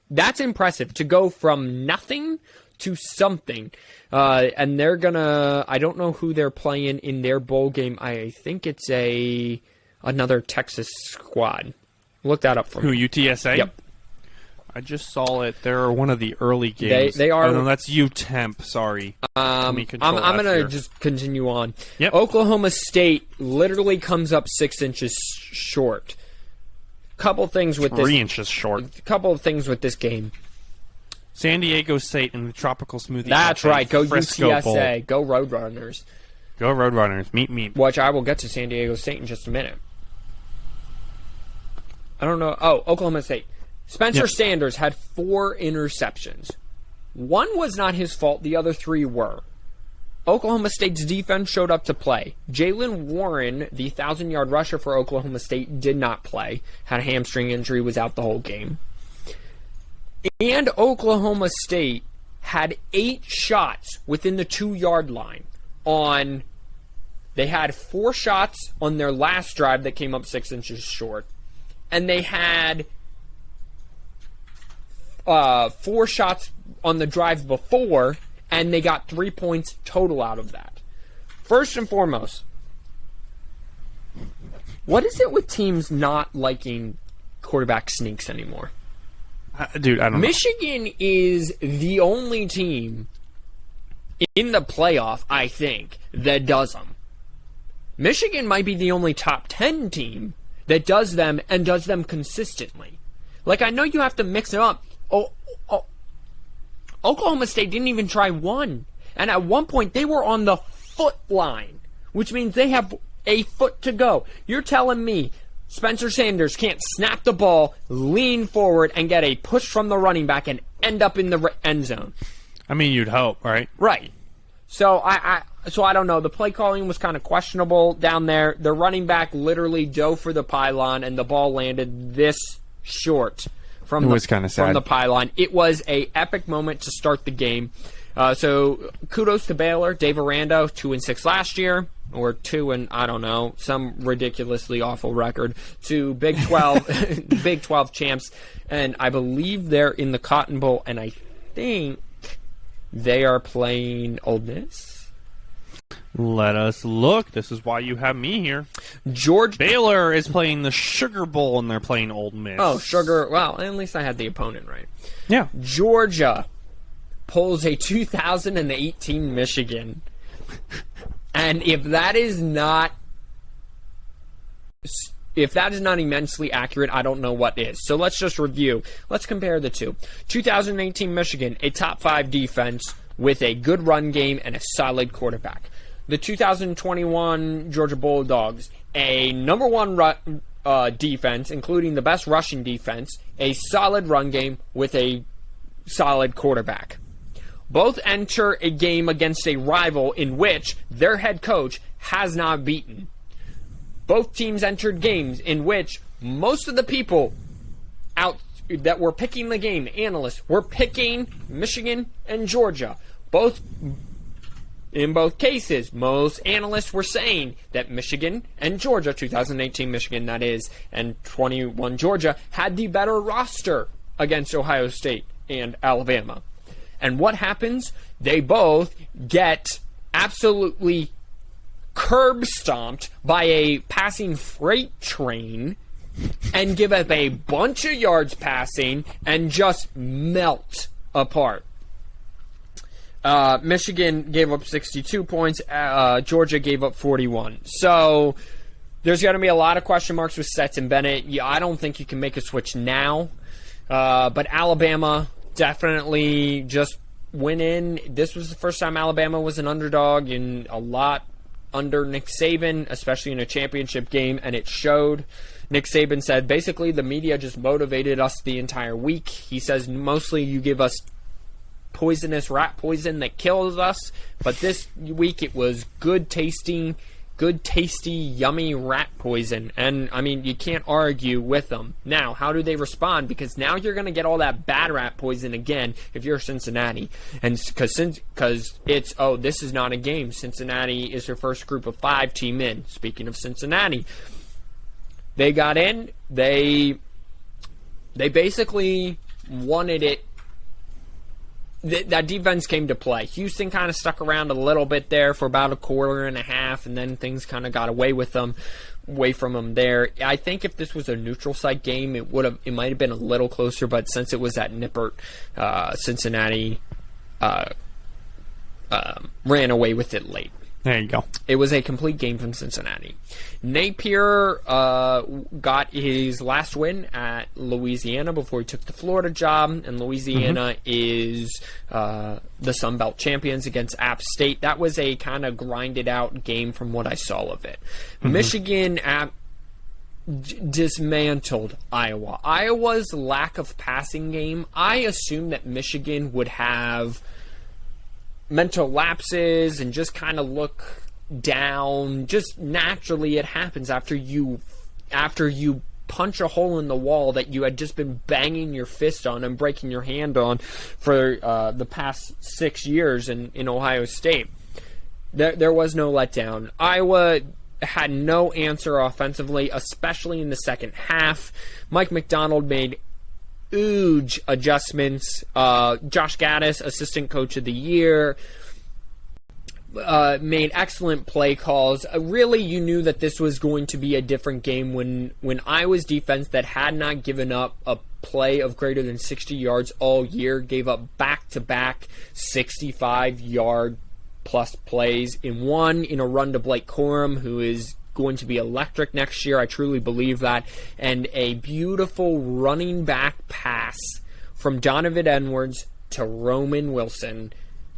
That's impressive to go from nothing to something. And they're gonna, I don't know who they're playing in their bowl game. I think it's another Texas squad. Look that up for me. Who, UTSA? Yep. I just saw it. They're one of the early games. They are. Oh, no, that's UTemp. Sorry. I'm going to just continue on. Yep. Oklahoma State literally comes up 6 inches short. Couple things with 3 inches short. A couple of things with this game. San Diego State and the Tropical Smoothie. That's Cafe, right. Go Frisco UTSA. Bowl. Go Roadrunners. Go Roadrunners. Meet. Which I will get to San Diego State in just a minute. I don't know. Oh, Oklahoma State. Spencer Sanders had 4 interceptions. 1 was not his fault. The other 3 were. Oklahoma State's defense showed up to play. Jalen Warren, the 1,000-yard rusher for Oklahoma State, did not play. Had a hamstring injury, was out the whole game. And Oklahoma State had 8 shots within the 2-yard line. They had 4 shots on their last drive that came up 6 inches short. And they had 4 shots on the drive before, and they got 3 points total out of that. First and foremost, what is it with teams not liking quarterback sneaks anymore? Dude, I don't know. Michigan is the only team in the playoff, I think, that does them. Michigan might be the only top 10 team that does them and does them consistently. Like, I know you have to mix it up. Oklahoma State didn't even try one. And at one point, they were on the foot line, which means they have a foot to go. You're telling me Spencer Sanders can't snap the ball, lean forward, and get a push from the running back and end up in the end zone? I mean, you'd hope, right? Right. So I don't know. The play calling was kind of questionable down there. The running back literally dove for the pylon, and the ball landed this short from the pylon. It was a epic moment to start the game. So kudos to Baylor. Dave Aranda, 2-6 last year, or 2 and I don't know, some ridiculously awful record, to Big 12 Big 12 champs, and I believe they're in the Cotton Bowl, and I think they are playing Ole Miss. Let us look. This is why you have me here. Baylor is playing the Sugar Bowl, and they're playing Ole Miss. Oh, Sugar. Well, at least I had the opponent right. Yeah. Georgia pulls a 2018 Michigan. And if that is not immensely accurate, I don't know what is. So let's just review. Let's compare the two. 2018 Michigan, a top 5 defense with a good run game and a solid quarterback. The 2021 Georgia Bulldogs, a number 1 defense, including the best rushing defense, a solid run game with a solid quarterback. Both enter a game against a rival in which their head coach has not beaten. Both teams entered games in which most of the people out that were picking the game, analysts, were picking Michigan and Georgia. In both cases, most analysts were saying that Michigan and Georgia, 2018 Michigan that is, and 21 Georgia, had the better roster against Ohio State and Alabama. And what happens? They both get absolutely curb stomped by a passing freight train and give up a bunch of yards passing and just melt apart. Michigan gave up 62 points. Georgia gave up 41. So there's going to be a lot of question marks with Stetson Bennett. I don't think you can make a switch now. But Alabama definitely just went in. This was the first time Alabama was an underdog in a lot under Nick Saban, especially in a championship game, and it showed. Nick Saban said, basically, the media just motivated us the entire week. He says, mostly you give us poisonous rat poison that kills us, but this week it was good tasty, yummy rat poison. And, I mean, you can't argue with them. Now, how do they respond? Because now you're going to get all that bad rat poison again if you're Cincinnati. And because it's, this is not a game. Cincinnati is their first group of 5 team in. Speaking of Cincinnati, they got in. They basically wanted it. That defense came to play. Houston kind of stuck around a little bit there for about a quarter and a half, and then things kind of got away from them there. I think if this was a neutral site game, it might have been a little closer, but since it was at Nippert, Cincinnati ran away with it late. There you go. It was a complete game from Cincinnati. Napier got his last win at Louisiana before he took the Florida job, and Louisiana is the Sun Belt champions against App State. That was a kind of grinded out game from what I saw of it. Michigan dismantled Iowa. Iowa's lack of passing game, I assumed that Michigan would have mental lapses and just kind of look down. Just naturally it happens after you punch a hole in the wall that you had just been banging your fist on and breaking your hand on for the past 6 years in Ohio State. There was no letdown. Iowa had no answer offensively, especially in the second half. Mike McDonald made huge adjustments. Josh Gaddis, assistant coach of the year, made excellent play calls. Really, you knew that this was going to be a different game when Iowa's defense that had not given up a play of greater than 60 yards all year gave up back-to-back 65-yard plus plays. In a run to Blake Corum, who is going to be electric next year. I truly believe that. And a beautiful running back pass from Donovan Edwards to Roman Wilson.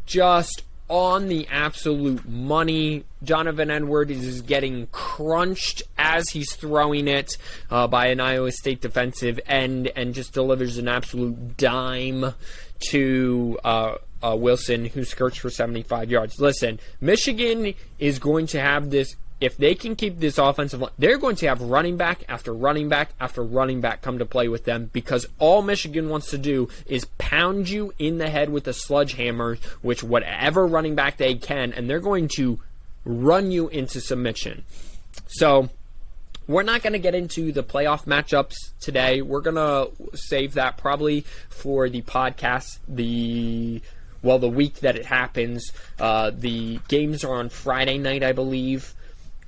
Just on the absolute money. Donovan Edwards is getting crunched as he's throwing it by an Iowa State defensive end, and just delivers an absolute dime to Wilson, who skirts for 75 yards. Listen, Michigan is going to have this. If they can keep this offensive line, they're going to have running back after running back after running back come to play with them, because all Michigan wants to do is pound you in the head with a sledgehammer, which whatever running back they can, and they're going to run you into submission. So we're not going to get into the playoff matchups today. We're going to save that probably for the podcast, the week that it happens. The games are on Friday night, I believe.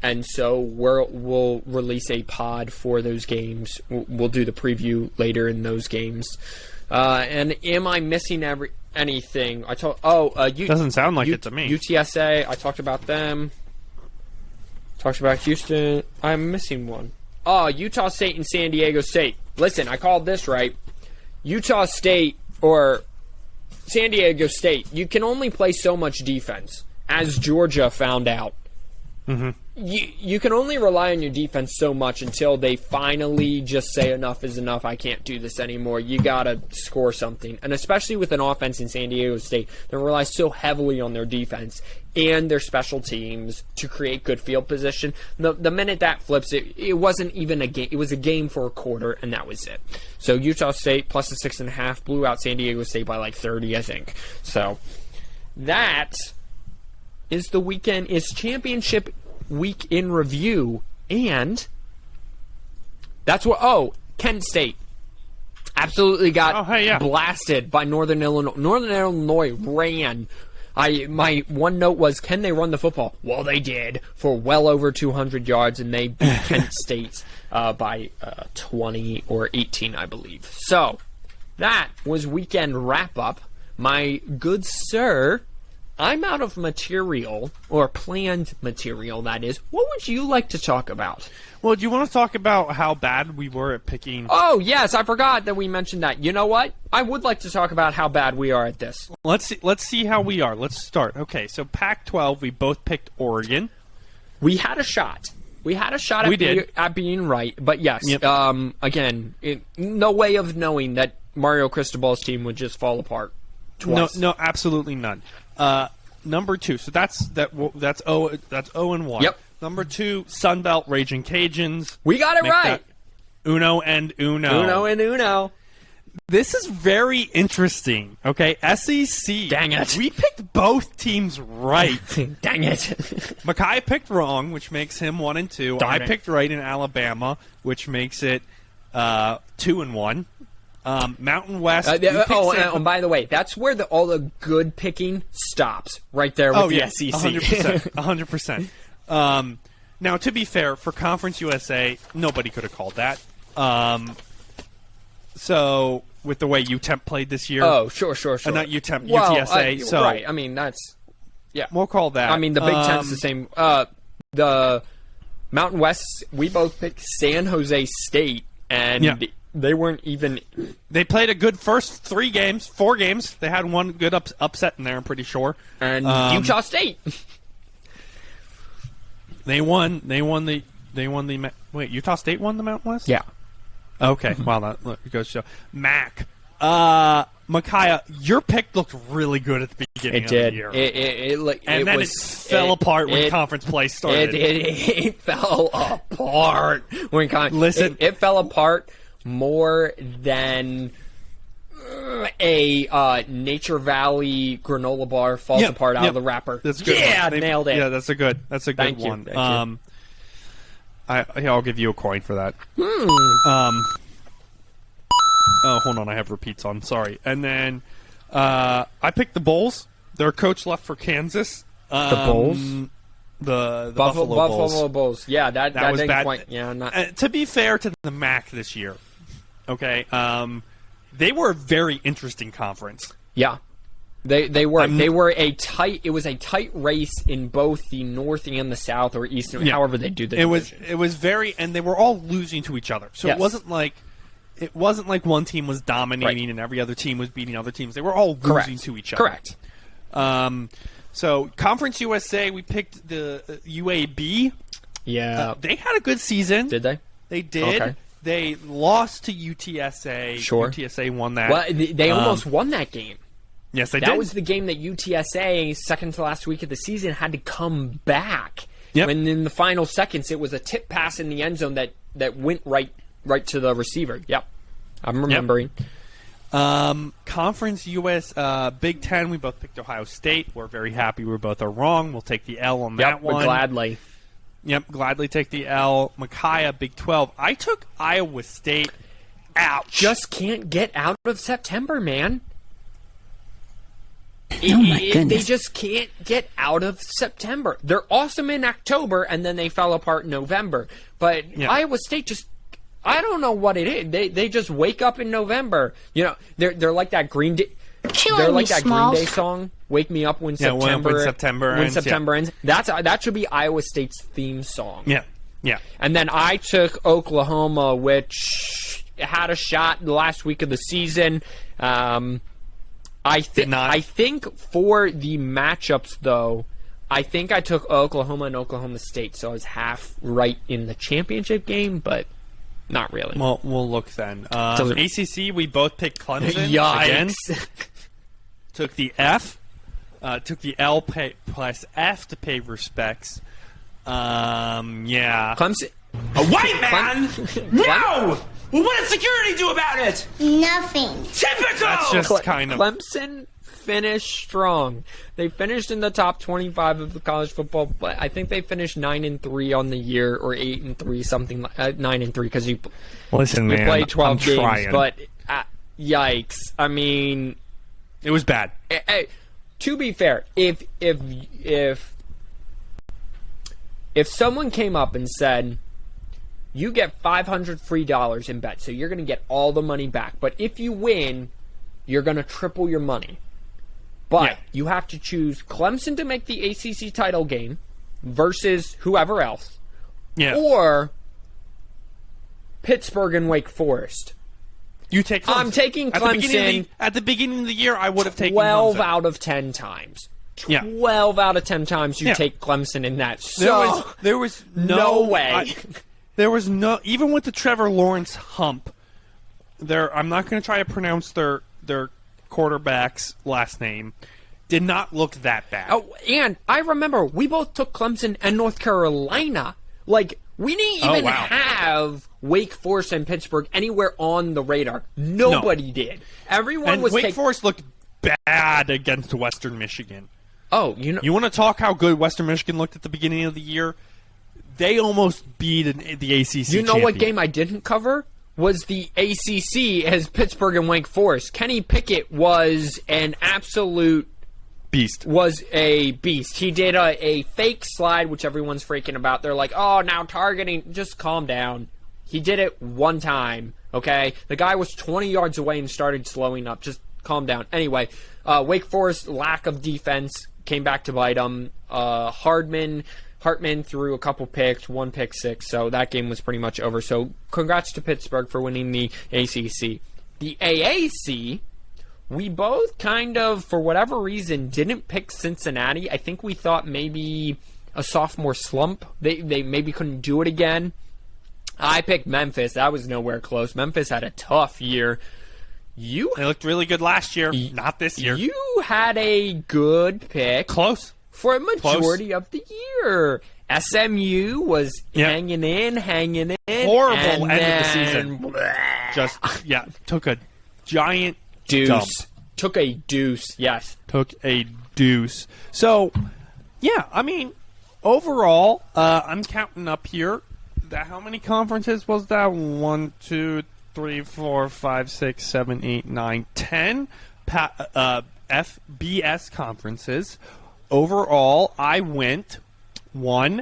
And so we'll release a pod for those games. We'll do the preview later in those games. And am I missing anything? Doesn't sound like it to me. UTSA, I talked about them. Talked about Houston. I'm missing one. Oh, Utah State and San Diego State. Listen, I called this right. Utah State or San Diego State, you can only play so much defense, as Georgia found out. Mm-hmm. You can only rely on your defense so much until they finally just say enough is enough, I can't do this anymore. You got to score something. And especially with an offense in San Diego State that relies so heavily on their defense and their special teams to create good field position. The minute that flips, it wasn't even a game. It was a game for a quarter, and that was it. So Utah State plus a 6.5 blew out San Diego State by like 30, I think. So that is the weekend. Is championship week in review, and that's what. Oh, Kent State absolutely got blasted by Northern Illinois. Northern Illinois ran. My one note was, can they run the football? Well, they did for well over 200 yards, and they beat Kent State by 20 or 18, I believe. So that was weekend wrap up. My good sir, I'm out of material, or planned material, that is. What would you like to talk about? Well, do you want to talk about how bad we were at picking? Oh, yes, I forgot that we mentioned that. You know what? I would like to talk about how bad we are at this. Let's see how we are. Let's start. Okay, so Pac-12, we both picked Oregon. We had a shot. At being right, but yes, yep. Again, no way of knowing that Mario Cristobal's team would just fall apart twice. No, absolutely none. Number 2, so that's 0-1. Yep. Number 2, Sunbelt Raging Cajuns. We got it right. Uno and Uno. This is very interesting. Okay, SEC. Dang it. We picked both teams right. Dang it. Makai picked wrong, which makes him 1-2. Darn I it. picked right in Alabama, which makes it 2-1. Mountain West. And by the way, that's where all the good picking stops. Right there with the SEC. 100%. Now, to be fair, for Conference USA, nobody could have called that. So, with the way UTEP played this year. Oh, sure. Not UTEP, UTSA. So, right. I mean, that's... Yeah. We'll call that. I mean, the Big Ten's the same. The Mountain West, we both picked San Jose State, and they weren't even... They played a good first 4 games. They had one good upset in there, I'm pretty sure. And Utah State. They won the... Wait, Utah State won the Mountain West? Yeah. Okay. Wow, that goes to show. Mac. Micaiah, your pick looked really good at the beginning of the year. It fell apart when conference play started. It fell apart when it fell apart more than a Nature Valley granola bar falls apart out of the wrapper. That's good. Yeah, nailed it. Yeah, that's a good one. Thank you. I'll give you a coin for that. Oh, hold on, I have repeats on. Sorry. And then I picked the Bulls. Their coach left for Kansas. The Bulls? The Buffalo Bulls. Yeah, that was didn't bad. quite. Yeah, to be fair to the MAC this year, okay, they were a very interesting conference. Yeah. They were a tight. It was a tight race in both the North and the South, or East, however they do the division. It was very, and they were all losing to each other. So yes. It wasn't like it wasn't like one team was dominating and every other team was beating other teams. They were all losing to each other. Correct. So Conference USA, we picked the UAB. Yeah. They had a good season. Did they? They did. Okay. They lost to UTSA. Sure. UTSA won that. Well, they almost won that game. Yes, they did. That was the game that UTSA, second to last week of the season, had to come back. Yep. When in the final seconds, it was a tip pass in the end zone that went right to the receiver. Yep. I'm remembering. Conference US, Big Ten, we both picked Ohio State. We're very happy we both are wrong. We'll take the L on that one. Gladly. Yep, gladly take the L. Micaiah, Big 12. I took Iowa State. Ouch. Just can't get out of September, man. My goodness. They just can't get out of September. They're awesome in October, and then they fell apart in November. But Iowa State just, I don't know what it is. They just wake up in November. You know, they're like that Green Day. They're like that Green Day song, "Wake Me Up When September ends." That should be Iowa State's theme song. Yeah. And then I took Oklahoma, which had a shot the last week of the season. I think for the matchups, though, I think I took Oklahoma and Oklahoma State, so I was half right in the championship game, but not really. Well, we'll look then. ACC, we both picked Clemson. Yikes. Again. Took the F. Took the L plus F to pay respects. Yeah. Clemson. A white man? No! Well, what does security do about it? Nothing. Typical! That's just kind of... Clemson finished strong. They finished in the top 25 of the college football, but I think they finished 9-3 on the year, or 8-3, something like 9-3, because you play 12 games. Trying. But yikes! I mean, it was bad. To be fair, if someone came up and said, you get $500 free in bets, so you're going to get all the money back. But if you win, you're going to triple your money. But you have to choose Clemson to make the ACC title game versus whoever else. Yeah. Or Pittsburgh and Wake Forest. You take Clemson. I'm taking Clemson. At the beginning of the year, I would have taken 12 Clemson. out of 10 times. Yeah. 12 out of 10 times you take Clemson in that. So There was no way. There was no, even with the Trevor Lawrence hump, I'm not going to try to pronounce their quarterback's last name, did not look that bad. Oh, and I remember we both took Clemson and North Carolina. Like, we didn't even have Wake Forest and Pittsburgh anywhere on the radar. Nobody did. Everyone and was Wake Forest looked bad against Western Michigan. Oh, you know. You want to talk how good Western Michigan looked at the beginning of the year? They almost beat the ACC You know champion. what game I didn't cover? Was the ACC as Pittsburgh and Wake Forest. Kenny Pickett was an absolute beast. Was a beast. He did a fake slide, which everyone's freaking about. They're like, oh, now targeting. Just calm down. He did it one time, okay? The guy was 20 yards away and started slowing up. Just calm down. Anyway, Wake Forest, lack of defense, came back to bite them. Hartman threw a couple picks, one pick six, so that game was pretty much over. So congrats to Pittsburgh for winning the ACC. The AAC, we both kind of, for whatever reason, didn't pick Cincinnati. I think we thought maybe a sophomore slump. They maybe couldn't do it again. I picked Memphis. That was nowhere close. Memphis had a tough year. They looked really good last year, not this year. You had a good pick. Close. For a majority of the year. SMU was hanging in. Horrible end of the season. Just, took a giant deuce. Dump. Took a deuce, yes. Took a deuce. So, I mean, overall, I'm counting up here. How many conferences was that? 1, 2, 3, 4, 5, 6, 7, 8, 9, 10 FBS conferences. Overall, I went 1,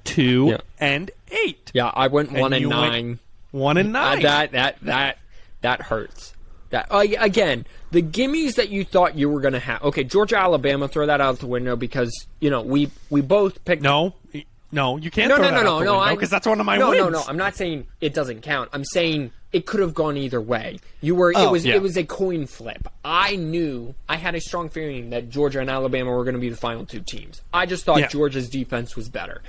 2, and 8. Yeah, I went 1 and 9. 1 and 9. That hurts. That again, the gimmies that you thought you were going to have. Okay, Georgia, Alabama, throw that out the window because we both picked. No, you can't. No, because that's one of my wins. No. I'm not saying it doesn't count. I'm saying it could have gone either way. It was a coin flip. I had a strong feeling that Georgia and Alabama were going to be the final two teams. I just thought Georgia's defense was better.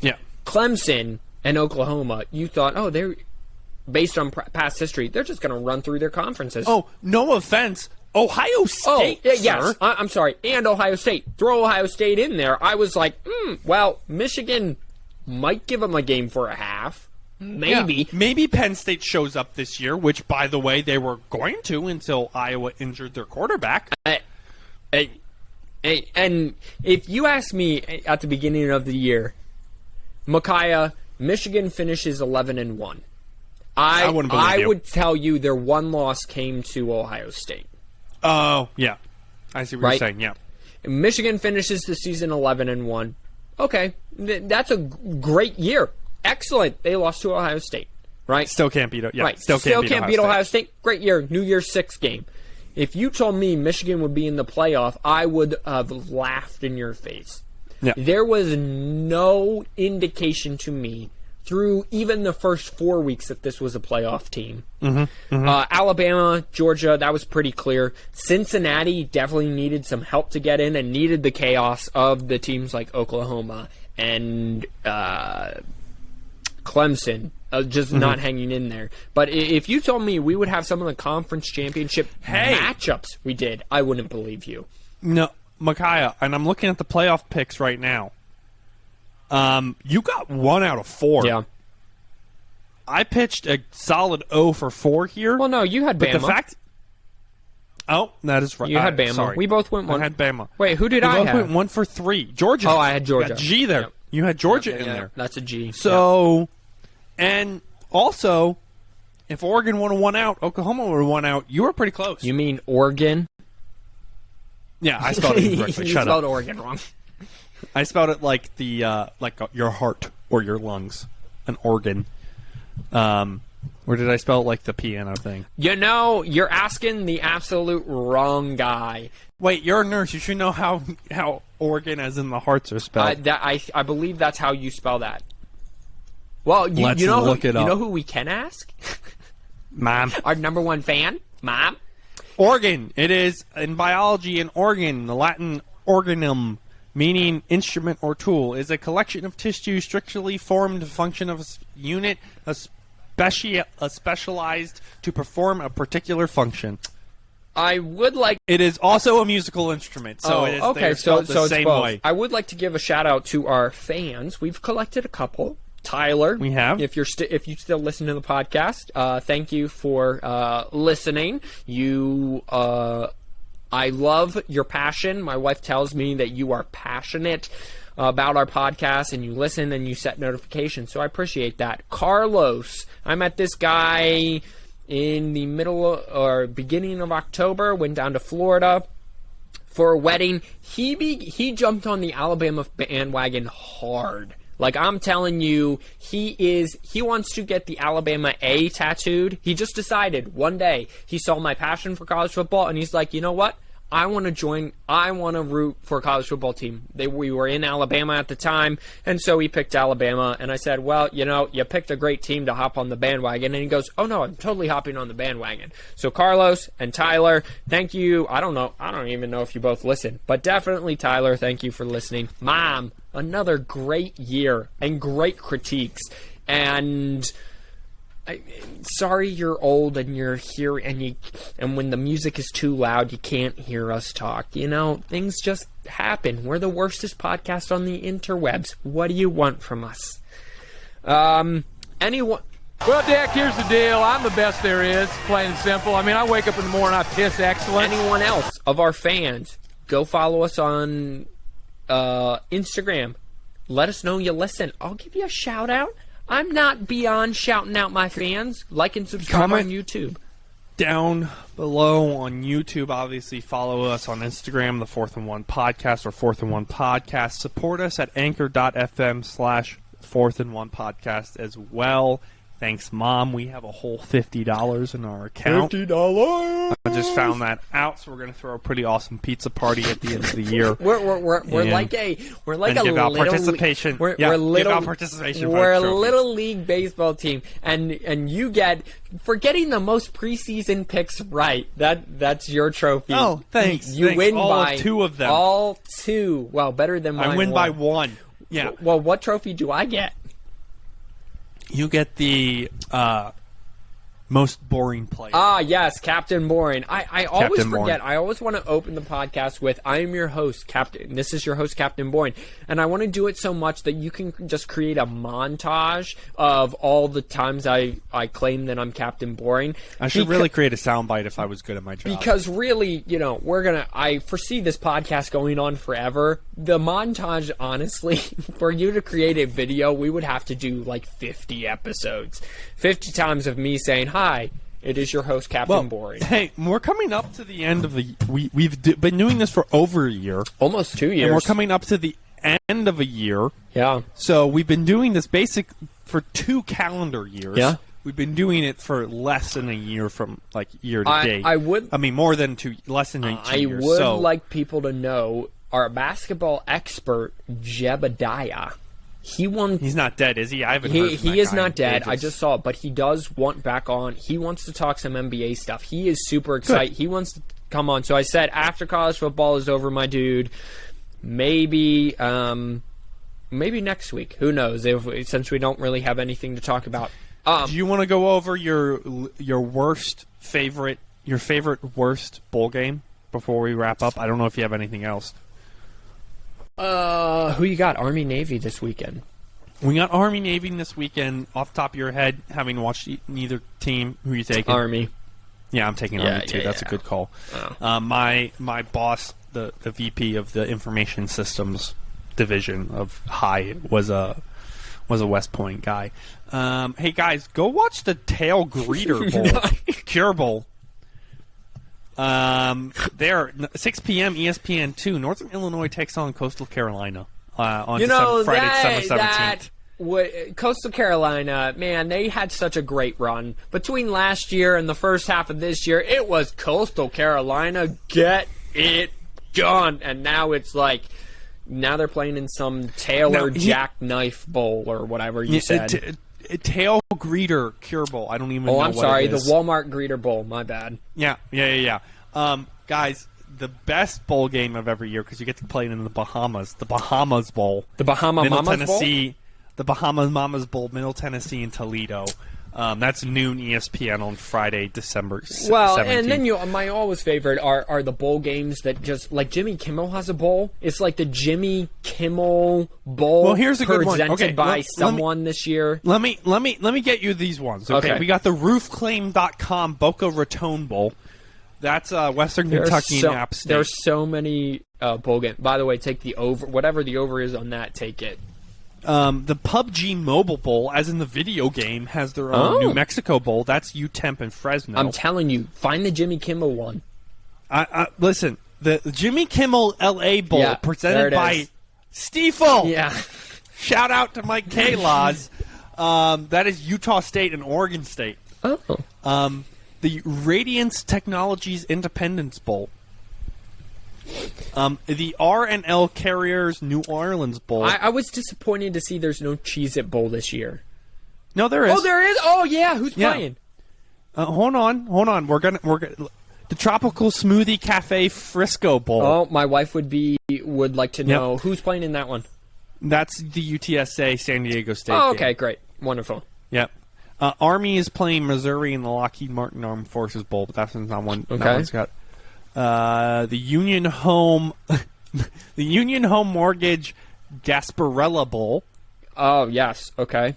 Yeah. Clemson and Oklahoma, you thought, they're based on past history, they're just going to run through their conferences. Oh, no offense. Ohio State, yes. I'm sorry. And Ohio State. Throw Ohio State in there. I was like, Michigan might give them a game for a half. Maybe. Yeah. Maybe Penn State shows up this year, which, by the way, they were going to until Iowa injured their quarterback. And if you ask me at the beginning of the year, Micaiah, Michigan finishes 11-1. I wouldn't believe you. I would tell you their one loss came to Ohio State. Oh, yeah. I see what you're saying, yeah. Michigan finishes the season 11-1. Okay, that's a great year. Excellent. They lost to Ohio State, right? Still can't beat it. Yeah, right. Still can't beat Ohio State. Great year. New Year's Six game. If you told me Michigan would be in the playoff, I would have laughed in your face. Yeah. There was no indication to me through even the first 4 weeks that this was a playoff team. Alabama, Georgia, that was pretty clear. Cincinnati definitely needed some help to get in and needed the chaos of the teams like Oklahoma and Clemson just not hanging in there. But if you told me we would have some of the conference championship matchups we did, I wouldn't believe you. No, Micaiah, and I'm looking at the playoff picks right now. You got 1 out of 4. Yeah. I pitched a solid 0 for 4 here. Well, no, you had Bama. But the fact... Oh, that is right. You had Bama. Sorry. We both went 1. I had Bama. Wait, who did I have? We both went 1 for 3. Georgia. Oh, I had Georgia. You got G there. Yep. You had Georgia in there. That's a G. So, and also, if Oregon would have won out, Oklahoma would have won out, you were pretty close. You mean Oregon? Yeah, I spelled it incorrectly. You spelled Oregon wrong. I spelled it like your heart or your lungs, an organ. Or did I spell it like the piano thing? You know, you're asking the absolute wrong guy. Wait, you're a nurse. You should know how organ as in the hearts are spelled. I believe that's how you spell that. Well, Let's look it up. You know who we can ask? Mom. Our number one fan? Mom? Organ. It is, in biology, an organ, the Latin organum, meaning instrument or tool, is a collection of tissue strictly formed to function of a unit, specialized to perform a particular function. I would like... It is also a musical instrument, so it is okay, so the same way. I would like to give a shout out to our fans. We've collected a couple. Tyler, we have. If you still listen to the podcast, thank you for listening. I love your passion. My wife tells me that you are passionate about our podcast, and you listen and you set notifications. So I appreciate that. Carlos, I met this guy in the beginning of October. Went down to Florida for a wedding. He jumped on the Alabama bandwagon hard. Like, I'm telling you, he wants to get the Alabama A tattooed. He just decided one day, he saw my passion for college football, and he's like, you know what? I want to root for a college football team. We were in Alabama at the time, and so he picked Alabama, and I said, well, you picked a great team to hop on the bandwagon, and he goes, oh no, I'm totally hopping on the bandwagon. So Carlos and Tyler, thank you. I don't even know if you both listen, but definitely Tyler, thank you for listening. Mom, another great year and great critiques, and... sorry you're old and you're here and when the music is too loud you can't hear us talk. Things just happen. We're the worstest podcast on the interwebs. What do you want from us? Anyone? Well, Dick, here's the deal. I'm the best there is, plain and simple. I mean, I wake up in the morning, I piss excellent. Anyone else of our fans, go follow us on Instagram. Let us know you listen. I'll give you a shout out. I'm not beyond shouting out my fans. Like and subscribe on YouTube. Down below on YouTube, obviously follow us on Instagram, the 4th and 1 Podcast or 4th and 1 Podcast. Support us at anchor.fm/4th and 1 Podcast as well. Thanks, Mom. We have a whole $50 in our account. $50. I just found that out, so we're going to throw a pretty awesome pizza party at the end of the year. We're like a give out participation. We're a little league baseball team, and you get for getting the most preseason picks right. That's your trophy. Oh, thanks. You win all by of 2 of them. All 2. Well, better than mine. I win by 1. Yeah. Well, what trophy do I get? You get the most boring player. Ah, yes, Captain Boring. I always Captain forget. Boring. I always want to open the podcast with, I am your host, Captain. This is your host, Captain Boring. And I want to do it so much that you can just create a montage of all the times I claim that I'm Captain Boring. I should really create a soundbite if I was good at my job. Because really, I foresee this podcast going on forever. The montage, honestly, for you to create a video, we would have to do like 50 episodes. 50 times of me saying, hi, it is your host, Captain Boring. Hey, we're coming up to the end of the... We've been doing this for over a year. Almost 2 years. And we're coming up to the end of a year. Yeah. So we've been doing this for 2 calendar years. Yeah. We've been doing it for less than a year from like year to date. More than 2, less than 2 years. I would like people to know our basketball expert, Jebediah. He's not dead, is he? I haven't heard from that He is guy not in dead. ages. I just saw it, but he does want back on. He wants to talk some NBA stuff. He is super excited. He wants to come on. So I said, after college football is over, my dude, maybe next week. Who knows? Since we don't really have anything to talk about. Do you want to go over your favorite worst bowl game before we wrap up? I don't know if you have anything else. Who you got? Army Navy this weekend. We got Army Navy this weekend. Off the top of your head, having watched neither team, who are you taking? Army. Yeah, I'm taking Army too. That's a good call. Oh. My boss, the VP of the Information Systems division of High, was a West Point guy. Hey guys, go watch the Tail Greeter Bowl, Cure Bowl. There, 6 p.m. ESPN2. Northern Illinois takes on Coastal Carolina on Friday, December 17th. Coastal Carolina, man, they had such a great run. Between last year and the first half of this year, it was Coastal Carolina, get it done. And now it's like, now they're playing in some Taylor Jackknife Bowl or whatever you said. Tail Greeter Cure Bowl. I don't even know what it is. Oh, I'm sorry. The Walmart Greeter Bowl. My bad. Yeah. Guys, the best bowl game of every year because you get to play it in the Bahamas. The Bahamas Bowl. The Bahama Middle Mamas Tennessee, Bowl? The Bahamas Mamas Bowl, Middle Tennessee and Toledo. That's noon ESPN on Friday, December 17th. Well, and then my always favorite are the bowl games that just, like Jimmy Kimmel has a bowl. It's like the Jimmy Kimmel Bowl. Well, here's a good one. Presented by someone this year. Let me get you these ones. Okay. We got the roofclaim.com Boca Raton Bowl. That's Western Kentucky and App State. There's so many bowl games. By the way, take the over. Whatever the over is on that, take it. The PUBG Mobile Bowl, as in the video game, has their own New Mexico Bowl. That's UTEP and Fresno. I'm telling you, find the Jimmy Kimmel one. Listen, the Jimmy Kimmel LA Bowl presented by Stiefel. Yeah. Shout out to Mike K. Laws. That is Utah State and Oregon State. Oh. The Radiance Technologies Independence Bowl. The R&L Carriers New Orleans Bowl. I was disappointed to see there's no Cheez-It Bowl this year. No, there is. Oh, there is? Oh, yeah. Who's playing? Hold on. We're gonna the Tropical Smoothie Cafe Frisco Bowl. Oh, my wife would like to know who's playing in that one. That's the UTSA San Diego State. Oh, okay, game. great, wonderful. Yep. Army is playing Missouri in the Lockheed Martin Armed Forces Bowl, but that's not one. Okay. That one's got the Union Home, the Union Home Mortgage Gasparilla Bowl. Oh yes, okay.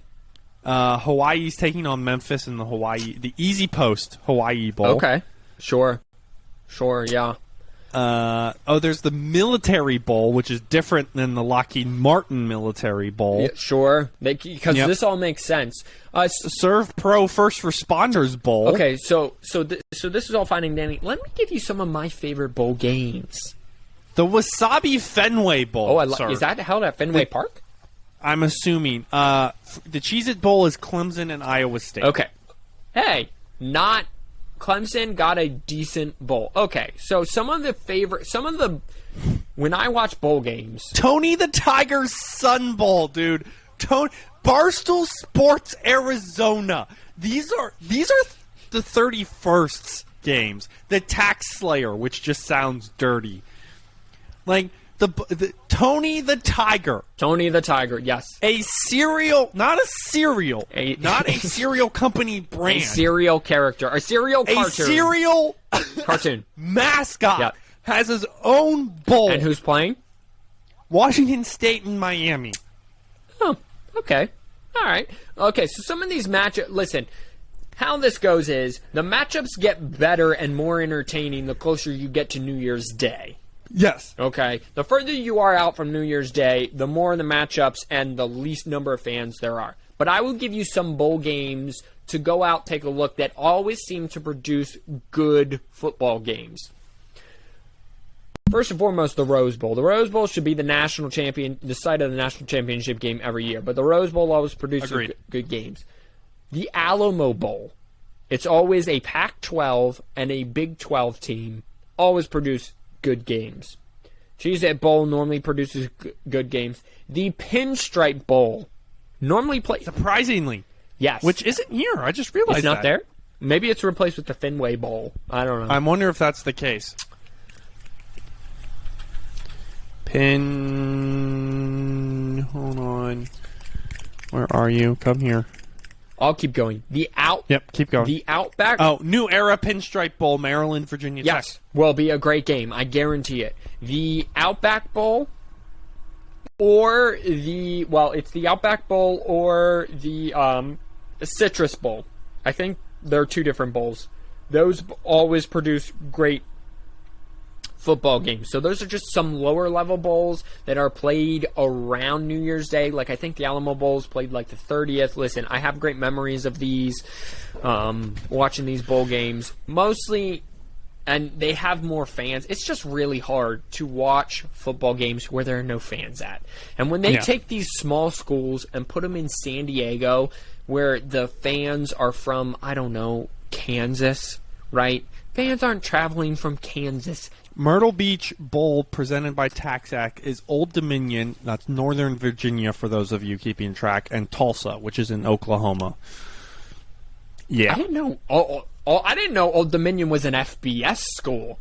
Hawaii's taking on Memphis in the Easy Post Hawaii Bowl. Okay, sure, yeah. There's the Military Bowl, which is different than the Lockheed Martin Military Bowl. Yeah, sure, because this all makes sense. Serve Pro First Responders Bowl. Okay, so this is all fine and dandy. Let me give you some of my favorite bowl games. The Wasabi Fenway Bowl. Oh, is that held at Fenway Park? I'm assuming. The Cheez-It Bowl is Clemson and Iowa State. Okay. Hey, not Clemson got a decent bowl. Okay, so when I watch bowl games, Tony the Tiger's Sun Bowl, dude. Barstool Sports Arizona. These are the 31st games. The Tax Slayer, which just sounds dirty. Like the Tony the Tiger. Tony the Tiger, yes. A cereal, not a cereal, not a cereal company brand. A cereal character, a cereal cartoon. A cereal cartoon mascot Yep. has his own bowl. And who's playing? Washington State and Miami. Oh, okay. All right. Okay, so some of these matchups, listen, how this goes is the matchups get better and more entertaining the closer you get to New Year's Day. Yes. Okay. The further you are out from New Year's Day, the more the matchups and the least number of fans there are. But I will give you some bowl games to go out, take a look, that always seem to produce good football games. First and foremost, the Rose Bowl. The Rose Bowl should be the site of the national championship game every year. But the Rose Bowl always produces good games. The Alamo Bowl. It's always a Pac-12 and a Big 12 team. Always produce good games. Cheez-It Bowl normally produces good games. The Pinstripe Bowl normally plays... Surprisingly. Yes. Which isn't here. I just realized it's not there? Maybe it's replaced with the Fenway Bowl. I don't know. I wonder if that's the case. Hold on. Where are you? Come here. I'll keep going. Yep, keep going. The Outback... Oh, New Era Pinstripe Bowl, Maryland, Virginia Tech. Yes, will be a great game. I guarantee it. The Outback Bowl or it's the Outback Bowl or the Citrus Bowl. I think they're two different bowls. Those always produce great football games. So those are just some lower level bowls that are played around New Year's Day. Like I think the Alamo Bowl is played like the 30th. Listen, I have great memories of these, watching these bowl games. Mostly, and they have more fans. It's just really hard to watch football games where there are no fans at. And when they take these small schools and put them in San Diego, where the fans are from, I don't know, Kansas, right? Fans aren't traveling from Kansas. Myrtle Beach Bowl, presented by TaxAct, is Old Dominion. That's Northern Virginia, for those of you keeping track, and Tulsa, which is in Oklahoma. Yeah, I didn't know. I didn't know Old Dominion was an FBS school.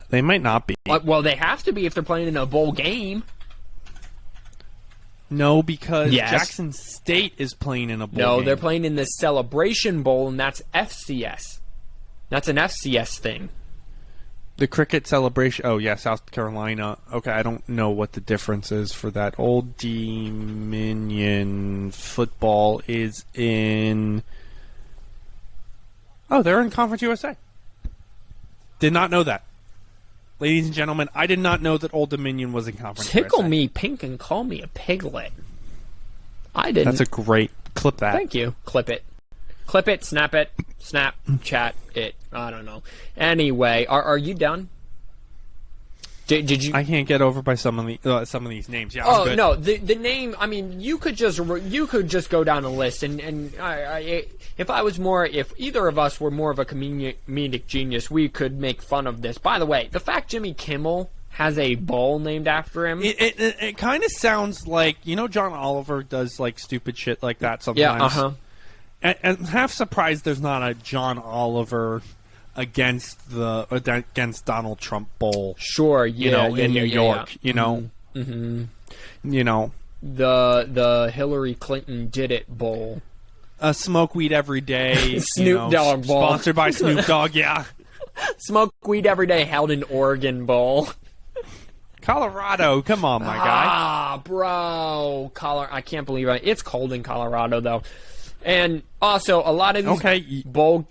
They might not be. Well, they have to be if they're playing in a bowl game. No, because Jackson State is playing in a bowl game. No, they're playing in the Celebration Bowl, and that's FCS. That's an FCS thing. The cricket celebration. Oh, yeah, South Carolina. Okay, I don't know what the difference is for that. Old Dominion football is in... Oh, they're in Conference USA. Did not know that. Ladies and gentlemen, I did not know that Old Dominion was in Conference Tickle USA. me pink and call me a piglet. I didn't. That's a great... Clip that. Thank you. Clip it. Clip it, snap it, snap, chat it. I don't know. Anyway, are you done? Did you? I can't get over by some of these names. Yeah. Oh I'm good. no, the name. I mean, you could just go down a list, and if either of us were more of a comedic genius, we could make fun of this. By the way, the fact Jimmy Kimmel has a bowl named after him. It kind of sounds like, John Oliver does like stupid shit like that sometimes. Yeah. Uh-huh. And half surprised there's not a John Oliver against Donald Trump bowl. Sure, yeah, in New York. Mm-hmm. The Hillary Clinton did it bowl. Smoke weed every day. Snoop Dogg bowl. Sponsored by Snoop Dogg. Yeah. Smoke weed every day held in Oregon bowl. Colorado, come on, my guy. Ah, bro, I can't believe it. It's cold in Colorado though. And also, a lot of these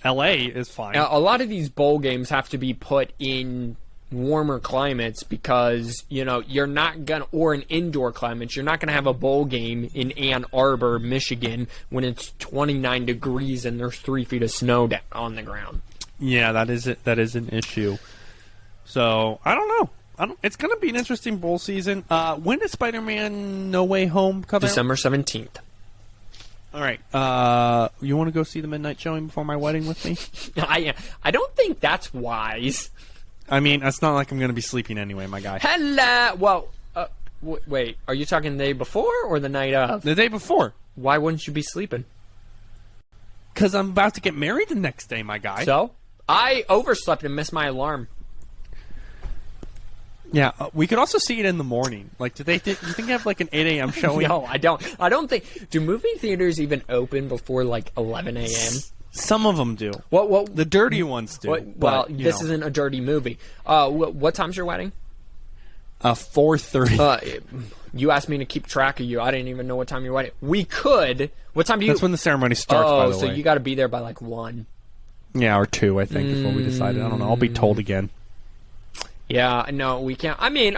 LA is fine. A lot of these bowl games have to be put in warmer climates because, you're not going to, or in indoor climates, you're not going to have a bowl game in Ann Arbor, Michigan, when it's 29 degrees and there's 3 feet of snow on the ground. Yeah, that is an issue. So, I don't know. It's going to be an interesting bowl season. When does Spider-Man No Way Home come out? December 17th. All right. You want to go see the midnight showing before my wedding with me? I don't think that's wise. I mean, it's not like I'm going to be sleeping anyway, my guy. Hello. Well, wait. Are you talking the day before or the night of? The day before. Why wouldn't you be sleeping? Because I'm about to get married the next day, my guy. So? I overslept and missed my alarm. Yeah, we could also see it in the morning. Like, do you think they have like an 8 a.m. showing? No, I don't. I don't think. Do movie theaters even open before like 11 a.m.? Some of them do. Well, the dirty ones do. This isn't a dirty movie. What time's your wedding? 4:30. You asked me to keep track of you. I didn't even know what time your wedding. We could. What time do you? That's when the ceremony starts. By the way, so you got to be there by like 1. Yeah, or 2, I think, is what we decided. I don't know. I'll be told again. Yeah, no, we can't. I mean,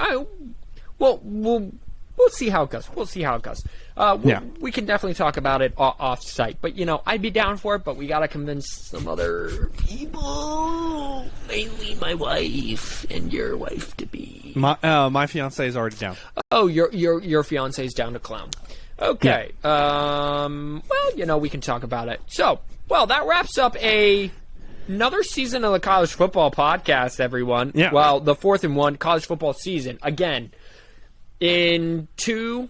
we'll see how it goes. We'll see how it goes. We can definitely talk about it off-site. But, I'd be down for it, but we got to convince some other people, mainly my wife and your wife to be. My fiance is already down. Oh, your fiance is down to clown. Okay. Yeah. We can talk about it. So, that wraps up another season of the College Football Podcast, everyone. Yeah. Well, the 4th and 1 college football season. Again, in 2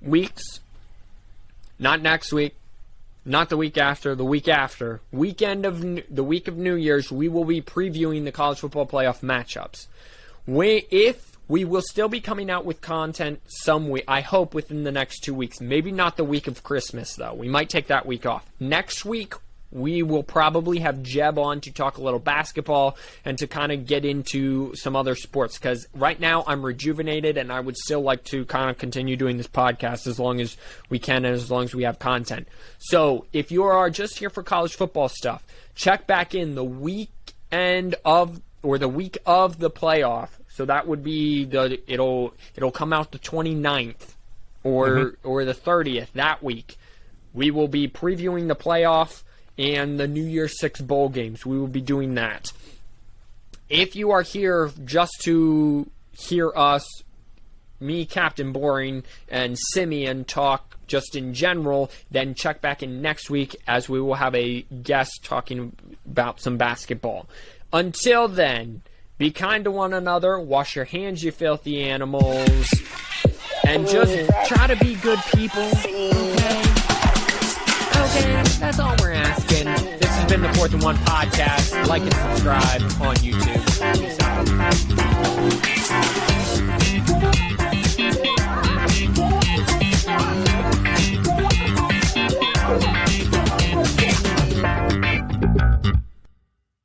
weeks, not next week, not the week after, the week after, the week of New Year's, we will be previewing the college football playoff matchups. We will still be coming out with content some week, I hope within the next 2 weeks. Maybe not the week of Christmas, though. We might take that week off. Next week, we will probably have Jeb on to talk a little basketball and to kind of get into some other sports, because right now I'm rejuvenated and I would still like to kind of continue doing this podcast as long as we can and as long as we have content. So if you are just here for college football stuff, check back in the weekend of the week of the playoff. So that would be it'll come out the 29th or the 30th that week. We will be previewing the playoff and the New Year's 6 bowl games. We will be doing that. If you are here just to hear us, me, Captain Boring, and Simeon talk just in general, then check back in next week as we will have a guest talking about some basketball. Until then, be kind to one another, wash your hands, you filthy animals, and just try to be good people, okay, that's all we're asking. This has been the 4th and 1 podcast. Like and subscribe on YouTube. Peace out.